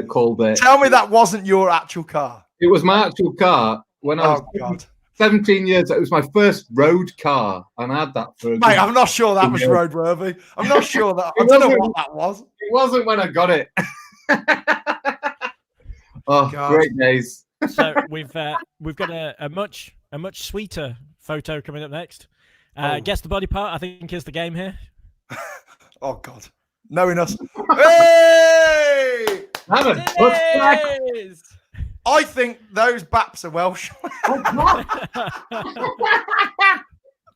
Speaker 2: called it.
Speaker 6: Tell me that wasn't your actual car.
Speaker 2: It was my actual car when I was
Speaker 6: Oh God,
Speaker 2: 17 years. It was my first road car, and I had that for a
Speaker 6: mate, I'm not sure that was roadworthy. I'm not sure that. I
Speaker 2: It
Speaker 6: don't know
Speaker 2: wasn't.
Speaker 6: what that was.
Speaker 2: It wasn't when I got it. Oh,
Speaker 6: God.
Speaker 2: great days.
Speaker 8: So we've got a much sweeter photo coming up next.
Speaker 6: Oh.
Speaker 8: Guess the body part, I think, is the game here.
Speaker 6: Oh God, knowing us. Hey!
Speaker 2: Haven't. What's that?
Speaker 5: Yes.
Speaker 6: I think those baps are Welsh.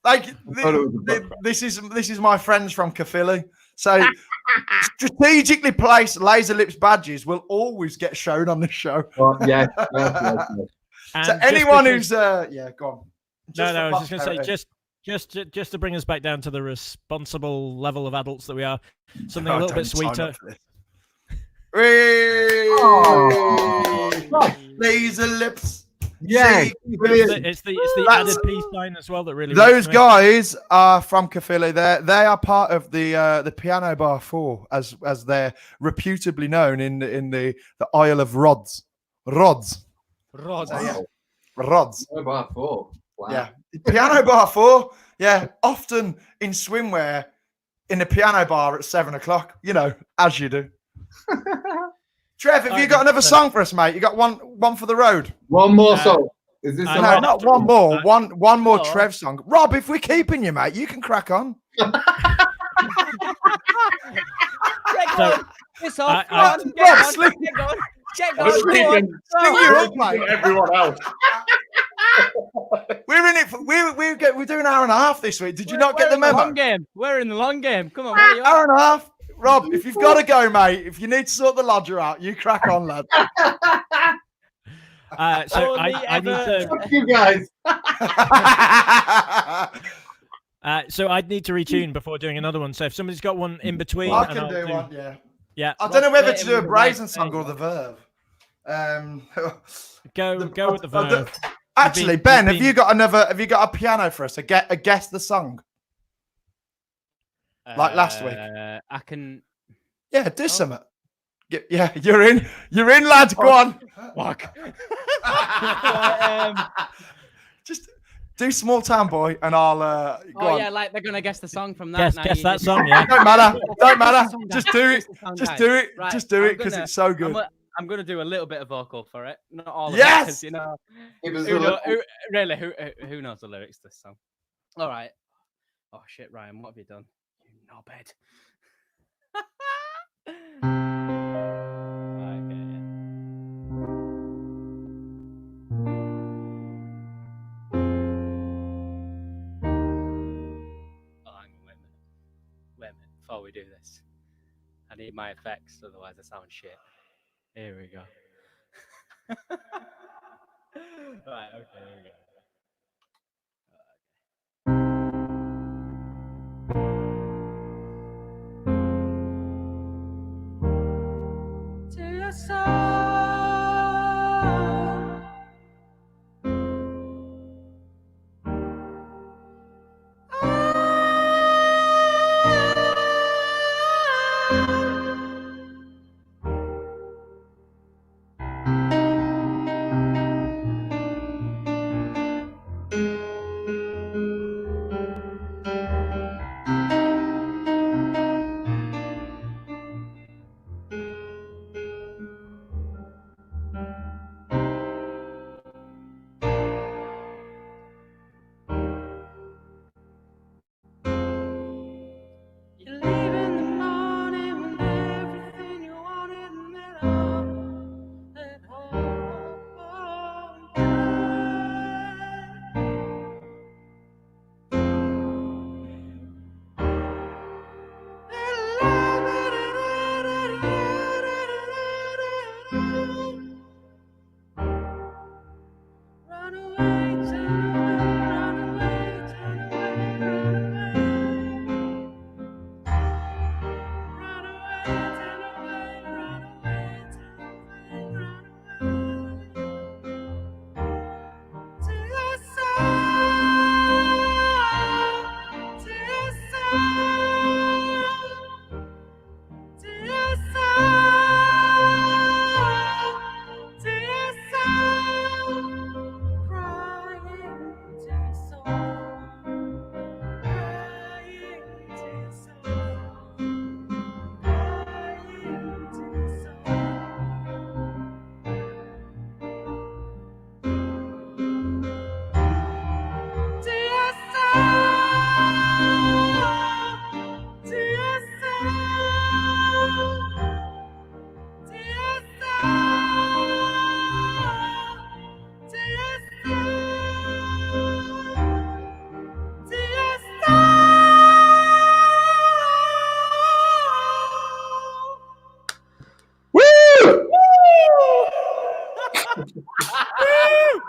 Speaker 6: Like
Speaker 2: thought it was a butt
Speaker 6: this is my friends from Caerphilly. So strategically placed laser lips badges will always get shown on the show.
Speaker 2: Well, yes.
Speaker 8: And
Speaker 6: So
Speaker 8: just
Speaker 6: anyone
Speaker 8: because-
Speaker 6: who's yeah, go on.
Speaker 8: no, I
Speaker 6: for
Speaker 8: was just going to say
Speaker 6: posterity.
Speaker 8: just to bring us back down to the responsible level of adults that we are, something
Speaker 6: Oh,
Speaker 8: a little bit
Speaker 6: don't sign
Speaker 8: sweeter.
Speaker 6: up for this. Hey!
Speaker 2: Oh.
Speaker 6: Laser lips.
Speaker 2: Yeah,
Speaker 6: See,
Speaker 2: brilliant.
Speaker 8: It's the
Speaker 6: That's-
Speaker 8: added peace sign as well that really.
Speaker 6: Those
Speaker 8: works for me.
Speaker 6: guys are from Caerphilly. They are part of the Piano Bar 4, as they're reputably known in the Isle of Rods. Rods.
Speaker 8: Rod.
Speaker 6: So, yeah. Rods.
Speaker 2: Bar 4. Wow.
Speaker 6: Yeah. Piano Bar 4. Yeah. Often in swimwear in the piano bar at 7:00. You know, as you do. Trev, have you got another song for us, mate? You got one for the road?
Speaker 2: One more song. Is this
Speaker 8: I
Speaker 6: No,
Speaker 2: the
Speaker 8: might
Speaker 6: not
Speaker 8: have to-
Speaker 6: one more. One more
Speaker 5: Oh.
Speaker 6: Trev song. Rob, if we're keeping you, mate, you can crack on.
Speaker 8: So,
Speaker 5: Piss off.
Speaker 8: I-
Speaker 5: Go on,
Speaker 6: Rob,
Speaker 5: get on,
Speaker 6: slip-
Speaker 5: get on. Get
Speaker 3: I was
Speaker 5: on, go on,
Speaker 3: thinking-
Speaker 5: go
Speaker 6: Sling
Speaker 5: on.
Speaker 6: you up, mate.
Speaker 3: Everyone else.
Speaker 6: We're in it. We're doing an hour and a half this week. Did you not get the
Speaker 5: We're in
Speaker 6: memo?
Speaker 5: long game. We're in the long game. Come on, where you
Speaker 6: Hour
Speaker 5: at?
Speaker 6: and a half. Rob, if you've got to go, mate, if you need to sort the lodger out, you crack on, lad.
Speaker 8: so
Speaker 5: Only
Speaker 8: I need to.
Speaker 2: Fuck you guys.
Speaker 8: So I'd need to retune before doing another one. So if somebody's got one in between,
Speaker 6: I
Speaker 8: and
Speaker 6: can
Speaker 8: I'll
Speaker 6: do one, yeah.
Speaker 8: Yeah,
Speaker 6: I don't know whether
Speaker 5: Let's
Speaker 6: to
Speaker 5: play
Speaker 6: do
Speaker 5: it
Speaker 6: a
Speaker 5: with the
Speaker 6: Brazen
Speaker 5: right
Speaker 6: song or
Speaker 5: thing.
Speaker 6: the Verve.
Speaker 8: go with the verve.
Speaker 6: Actually,
Speaker 8: You've
Speaker 6: Ben,
Speaker 8: been-
Speaker 6: have you got another? Have you got a piano for us? A guess the song. Like last week.
Speaker 5: I can.
Speaker 6: Yeah, do something. Yeah, you're in. You're in, lad. Go on.
Speaker 8: Fuck.
Speaker 6: Just do Small Town Boy, and I'll go
Speaker 5: Oh
Speaker 6: on.
Speaker 5: yeah, like they're gonna guess the song from that. now
Speaker 8: Guess
Speaker 5: you
Speaker 8: that
Speaker 5: just-
Speaker 8: song, yeah.
Speaker 6: Don't matter. Don't matter.
Speaker 5: Guess the song,
Speaker 6: Just
Speaker 5: guys.
Speaker 6: do
Speaker 5: Guess
Speaker 6: it.
Speaker 5: the song,
Speaker 6: Just
Speaker 5: guys.
Speaker 6: do it.
Speaker 5: Right,
Speaker 6: Just do
Speaker 5: I'm
Speaker 6: it because
Speaker 5: gonna-
Speaker 6: it's so good.
Speaker 5: I'm gonna do a little bit of vocal for it, not all.
Speaker 6: Yes!
Speaker 5: of it, 'cause, you know.
Speaker 2: It was
Speaker 5: Who,
Speaker 2: a-
Speaker 5: know, who knows the lyrics to this song? All right. Oh shit, Ryan, what have you done? You knobhead. Right, okay, yeah. Oh, hang on, wait a minute. Wait a minute, before we do this. I need my effects, otherwise I sound shit. Here we go. Right, okay, here we go. To your soul.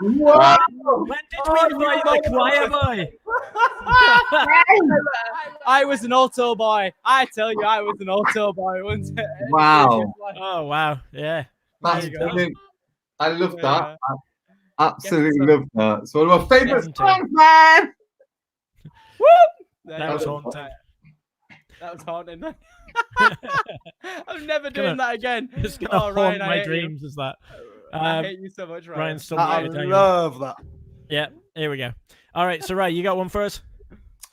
Speaker 2: Wow.
Speaker 8: When did we invite the choir boy?
Speaker 5: I was an auto boy. I tell you, I was an auto boy. Wasn't it?
Speaker 2: Wow.
Speaker 8: Oh wow, yeah.
Speaker 2: That's
Speaker 5: There you go.
Speaker 2: brilliant. I love that.
Speaker 5: Yeah.
Speaker 2: I absolutely
Speaker 5: Yes,
Speaker 2: love that. It's one of my favourite
Speaker 8: 70.
Speaker 2: songs, man.
Speaker 5: There
Speaker 8: That
Speaker 5: you
Speaker 8: was
Speaker 5: go.
Speaker 8: haunting.
Speaker 5: That was haunting. I'm never
Speaker 8: Gonna-
Speaker 5: doing that again.
Speaker 8: It's gonna
Speaker 5: Oh, Ryan,
Speaker 8: haunt
Speaker 5: I
Speaker 8: my
Speaker 5: hate you.
Speaker 8: dreams. Is that?
Speaker 5: I hate you so much, Ryan.
Speaker 8: Ryan's still
Speaker 6: I
Speaker 8: muted. Hang on.
Speaker 6: love that.
Speaker 8: Yeah, here we go. All right, so Ray, you got one for us?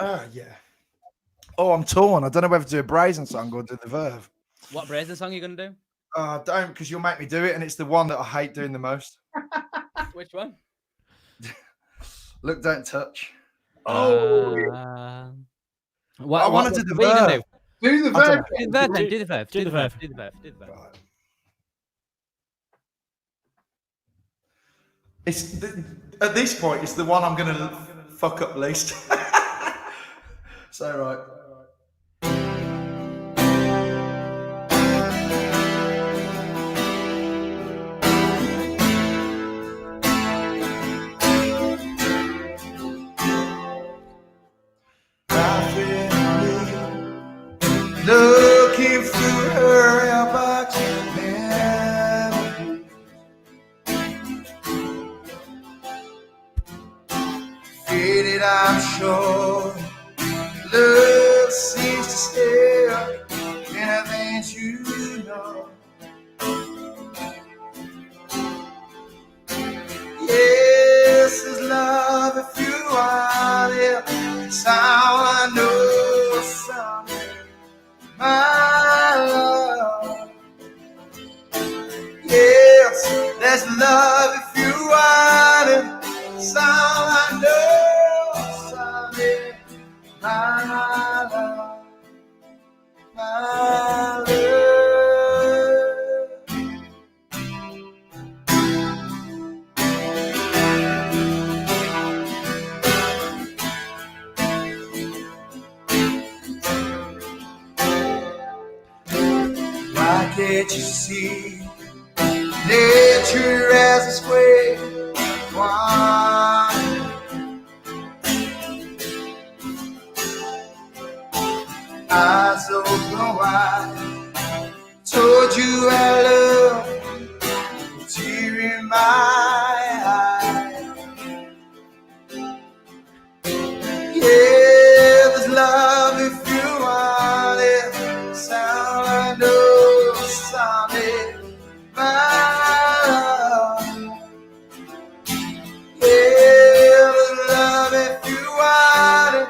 Speaker 6: Yeah. Oh, I'm torn. I don't know whether to do a Brazen song or do the Verve.
Speaker 5: What Brazen song are you gonna do?
Speaker 6: Don't, because you'll make me do it, and it's the one that I hate doing the most.
Speaker 5: Which one?
Speaker 6: Look, don't touch.
Speaker 5: What,
Speaker 6: I want to do the
Speaker 5: what are you gonna
Speaker 6: Verve.
Speaker 2: Do the
Speaker 6: I don't
Speaker 2: verb.
Speaker 6: know.
Speaker 5: Do the verve, then. Do the verve.
Speaker 8: Do the verve.
Speaker 5: Do the verve. Do the verve.
Speaker 6: Right. It's at this point, it's the one I'm going to fuck up least. So right. Looking through her mailbox, memories. Faded, I'm sure. Love seems to stare in the things you know. Yes, there's love if you want it. It's how I know something. My love. Yes, there's love if you want it. It's how I know something. My love. My love. Why can't you see nature as its way? Why? Eyes open wide, told you I love, tear in my eye. Yeah, there's love if you want it. Sound I know solid, my love. Yeah, there's love if you want it.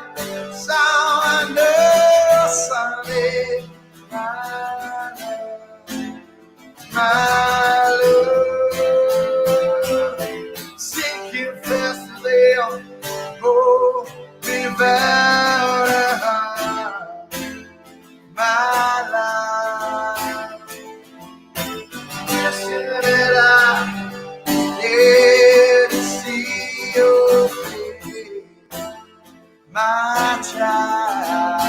Speaker 6: Sound I know solid, my love, my love. Sinking fastly on. Oh, without my life. Yesterday I did see your face, my child.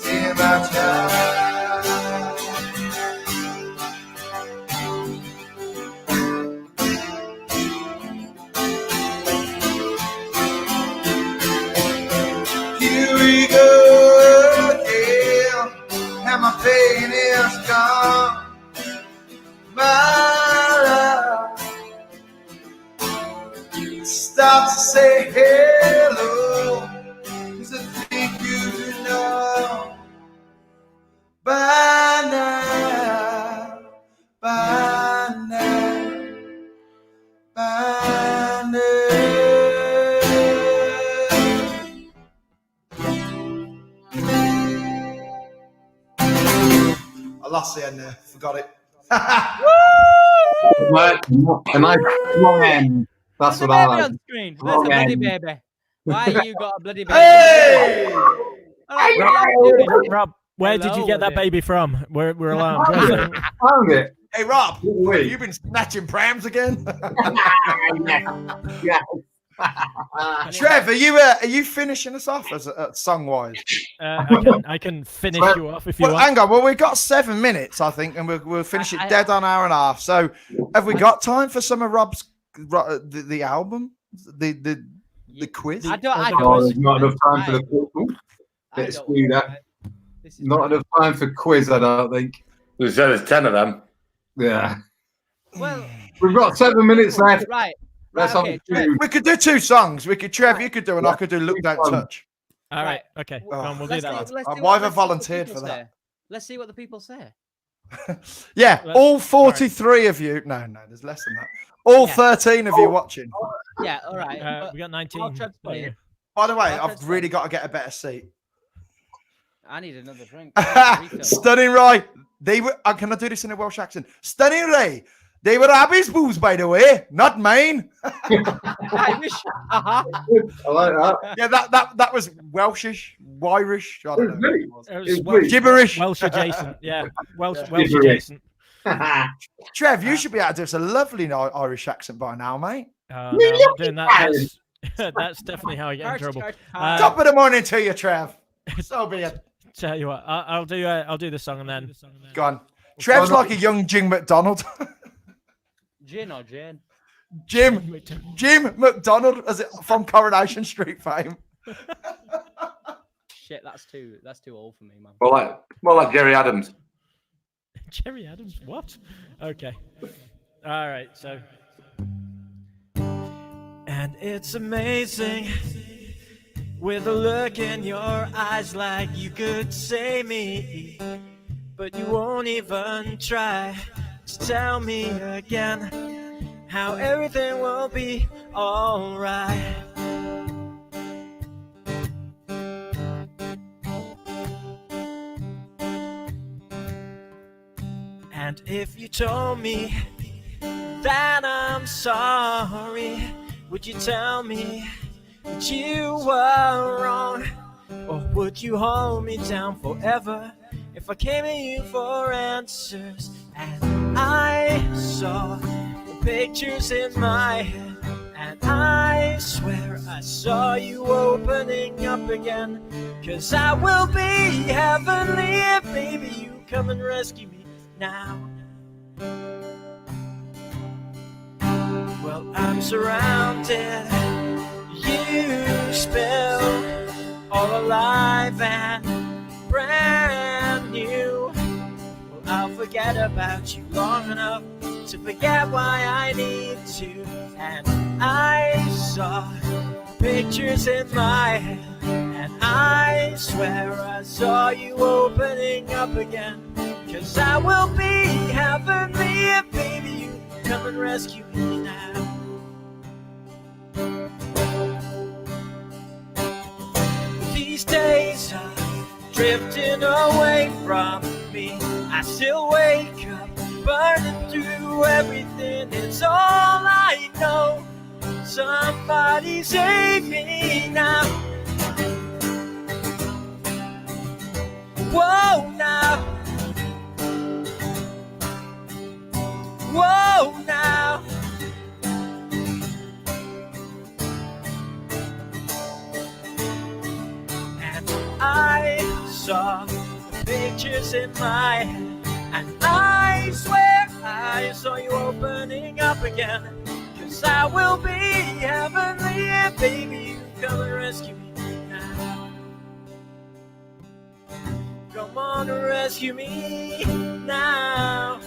Speaker 6: See my child. Here we go again, and my pain is gone. My love, stop to say hello, 'cause I think you know by now, by now, by now. I lost the end there, forgot it.
Speaker 2: Am I wrong end? That's
Speaker 5: There's
Speaker 2: what
Speaker 5: a
Speaker 2: I
Speaker 5: baby
Speaker 2: like.
Speaker 5: on screen. There's
Speaker 2: Wrong
Speaker 5: a bloody
Speaker 2: end.
Speaker 5: baby. Why you got a bloody baby?
Speaker 6: Hey!
Speaker 5: All right, what are you doing?
Speaker 8: Rob, where did you
Speaker 5: Hello
Speaker 8: get that
Speaker 5: there.
Speaker 8: baby from? We're alarmed.
Speaker 2: Found it.
Speaker 6: Hey Rob,
Speaker 2: Wait.
Speaker 6: have you been snatching prams again?
Speaker 2: Yeah.
Speaker 6: Trev, are you finishing us off as song wise?
Speaker 8: I can finish you off if you
Speaker 6: Well,
Speaker 8: want.
Speaker 6: hang on. Well, we've got 7 minutes, I think, and we'll finish it dead on hour and a half. So, have we got time for some of Rob's the album, the quiz?
Speaker 5: I don't.
Speaker 2: Oh, there's not enough time for the quiz. Bit screwed up. Not enough time for quiz, I don't think.
Speaker 3: There's 10 of them.
Speaker 2: Yeah.
Speaker 5: Well,
Speaker 2: we've got 7 minutes left.
Speaker 5: Right.
Speaker 2: Let's
Speaker 5: okay,
Speaker 6: we could do 2 songs. We could, Trev, you could do, and I could do Look Don't Touch.
Speaker 8: All right. Okay. Go on, we'll do that.
Speaker 6: Why have I volunteered for that?
Speaker 5: Let's see what the people say.
Speaker 6: Yeah, all 43 of you. No, there's less than that. All 13 of you watching.
Speaker 5: Yeah, all right.
Speaker 8: We got 19.
Speaker 6: By the way, I've really got to get a better seat.
Speaker 5: I need another drink.
Speaker 6: Stunning Ray. They were. Can I do this in a Welsh accent? Stunning Ray. They were Abby's booze, by the way, not mine.
Speaker 5: Irish.
Speaker 2: I like that.
Speaker 6: Yeah, that was Welshish, Irish. I don't know.
Speaker 8: It was Welsh,
Speaker 6: gibberish.
Speaker 8: Welsh adjacent. Yeah, Welsh adjacent.
Speaker 6: Trev, you should be able to do us a lovely Irish accent by now, mate.
Speaker 8: No, I'm not doing that. That's definitely how I get in trouble.
Speaker 6: Top of the morning to you, Trev. So be it.
Speaker 8: Tell you what, I'll do the song and then.
Speaker 6: Go on. Trev's like a young Jim McDonald.
Speaker 5: Gin or Jane?
Speaker 6: Jim McDonald, as it from Coronation Street fame.
Speaker 5: Shit, that's too old for me, man.
Speaker 3: More like Jerry Adams.
Speaker 8: Jerry Adams, what? Okay. All right, so. And it's amazing with a look in your eyes like you could say me, but you won't even try to tell me again how everything will be alright. And if you told me that I'm sorry, would you tell me that you were wrong? Or would you hold me down forever if I came at you for answers? And I saw the pictures in my head, and I swear I saw you opening up again. 'Cause I will be heavenly if baby you come and rescue me now. Well, I'm surrounded, you spill, all alive and brand new. Well, I'll forget about you long enough to forget why I need to. And I saw pictures in my head, and I swear I saw you opening up again. 'Cause I will be heavenly if baby you come and rescue me now. These days are drifting away from me. I still wake up burning through everything. It's all I know. Somebody save me now. Whoa now. Whoa now. And I saw the pictures in my head, and I swear I saw you opening up again. 'Cause I will be heavenly if baby you come and rescue me now. Come on and rescue me now.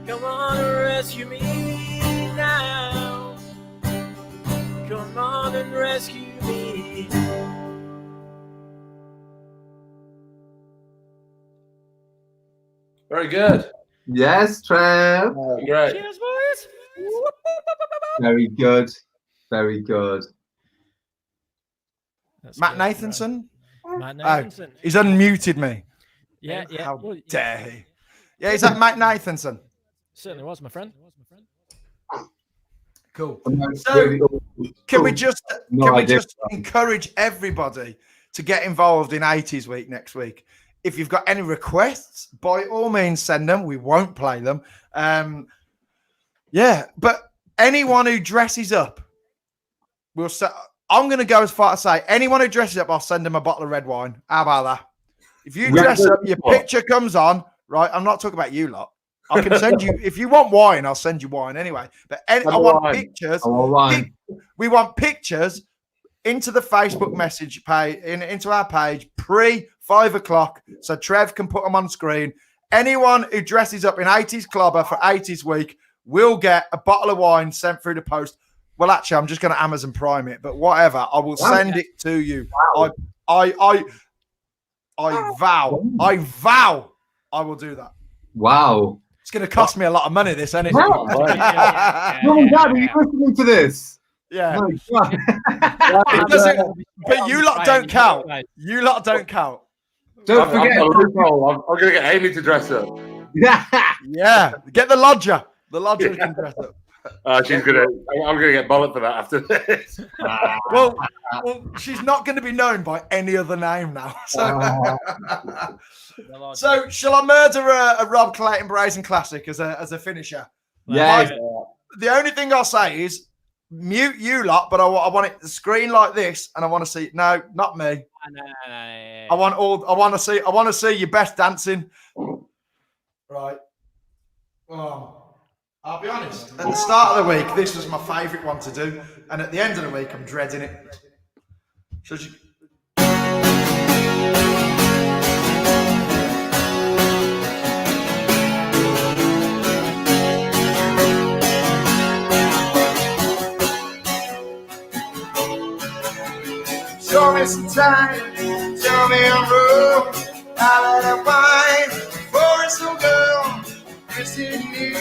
Speaker 8: Come on and rescue me now. Come on and rescue me.
Speaker 3: Very good.
Speaker 2: Yes, Trev.
Speaker 3: Great.
Speaker 5: Cheers, boys.
Speaker 2: Very good. Very good.
Speaker 8: That's
Speaker 6: Matt
Speaker 8: good,
Speaker 6: Nathanson.
Speaker 8: right. Matt Nathanson.
Speaker 6: He's unmuted me.
Speaker 8: Yeah.
Speaker 6: How
Speaker 8: Well,
Speaker 6: dare he? Yeah, is that Matt Nathanson?
Speaker 8: certainly was, my friend.
Speaker 6: Cool.
Speaker 2: So,
Speaker 6: Can we just encourage everybody to get involved in 80s week next week? If you've got any requests, by all means send them. We won't play them. Yeah, but anyone who dresses up we'll set. I'm going to go as far to say anyone who dresses up, I'll send them a bottle of red wine. How about that? If you dress up, your picture comes on, right? I'm not talking about you lot. I can send you, if you want wine, I'll send you wine anyway. But I want pictures. We want pictures into the Facebook message page, into our page pre 5 o'clock, so Trev can put them on screen. Anyone who dresses up in 80s clobber for 80s week will get a bottle of wine sent through the post. Well, actually, I'm just going to Amazon Prime it, but whatever, I will send it to you. Wow. I vow, I will do that.
Speaker 2: Wow.
Speaker 6: It's going to cost me a lot of money, this, isn't it?
Speaker 2: Mum and Dad, are you listening to this?
Speaker 6: Yeah. But you lot don't count. You lot don't count.
Speaker 2: Don't forget.
Speaker 3: I'm going to get Amy to dress up.
Speaker 6: Yeah. Get the lodger. The lodger can dress up.
Speaker 3: I'm gonna get bollocked for that after this.
Speaker 6: well, she's not going to be known by any other name now. So shall I murder a Rob Clayton Brazen classic as a finisher?
Speaker 2: Yeah.
Speaker 6: The only thing I'll say is mute you lot, but I want it the screen like this, and I want to see. No, not me. I want to see your best dancing. Right. Oh. I'll be honest, at the start of the week, this was my favourite one to do. And at the end of the week, I'm dreading it. So show me some time, tell me I'm wrong. I let it wine for a slow girl, kissing me.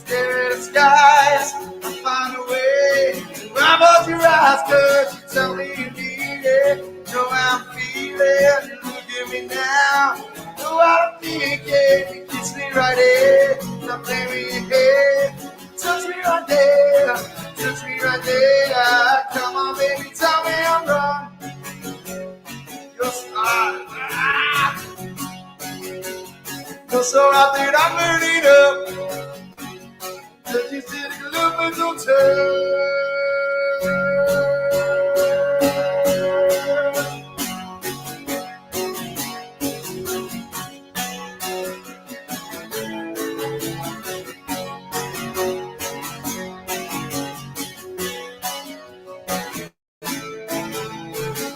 Speaker 6: Stare at the skies, I'll find a way to rub up your eyes, cause you tell me you need it. Know how I'm feeling, look at me now. Know how I'm thinking, you kiss me right here. Now play me your head, touch me right there, touch me right there. Come on, baby, tell me I'm wrong. You're so out there, I'm burning up. You said a little bit don't turn.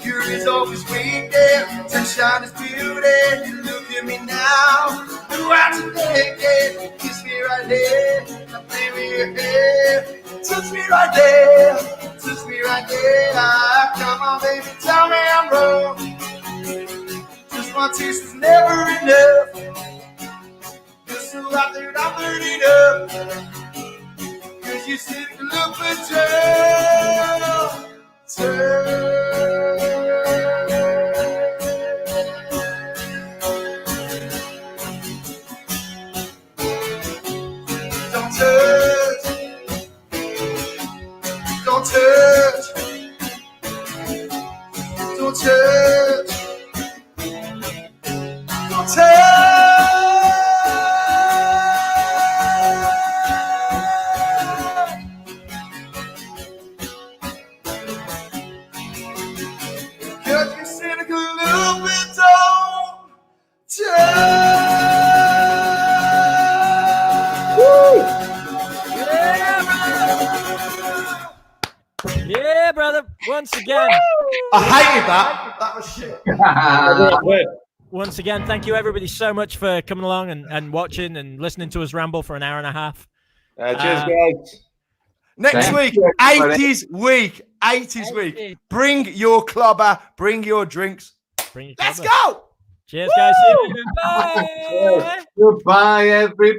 Speaker 6: Beauty's always waiting, sunshine is beauty. You look at me now, do I today? Kiss me right there. Play me your hair, touch me right there, touch me right there. Come on, baby, tell me I'm wrong. Just one taste is never enough. Just so out there, I'm burning up. Cause you said look for Don't touch, don't touch, don't touch. Cause you're cynical, little bit don't touch.
Speaker 8: Yeah, brother. Once again.
Speaker 6: I hated that. That was shit.
Speaker 8: Once again, thank you everybody so much for coming along and watching and listening to us ramble for an hour and a half.
Speaker 3: Cheers, guys.
Speaker 6: Next week, 80s week. 80s week. Bring your clubber, bring your drinks. Let's go.
Speaker 8: Cheers, guys. See you. Bye.
Speaker 2: Goodbye, everybody.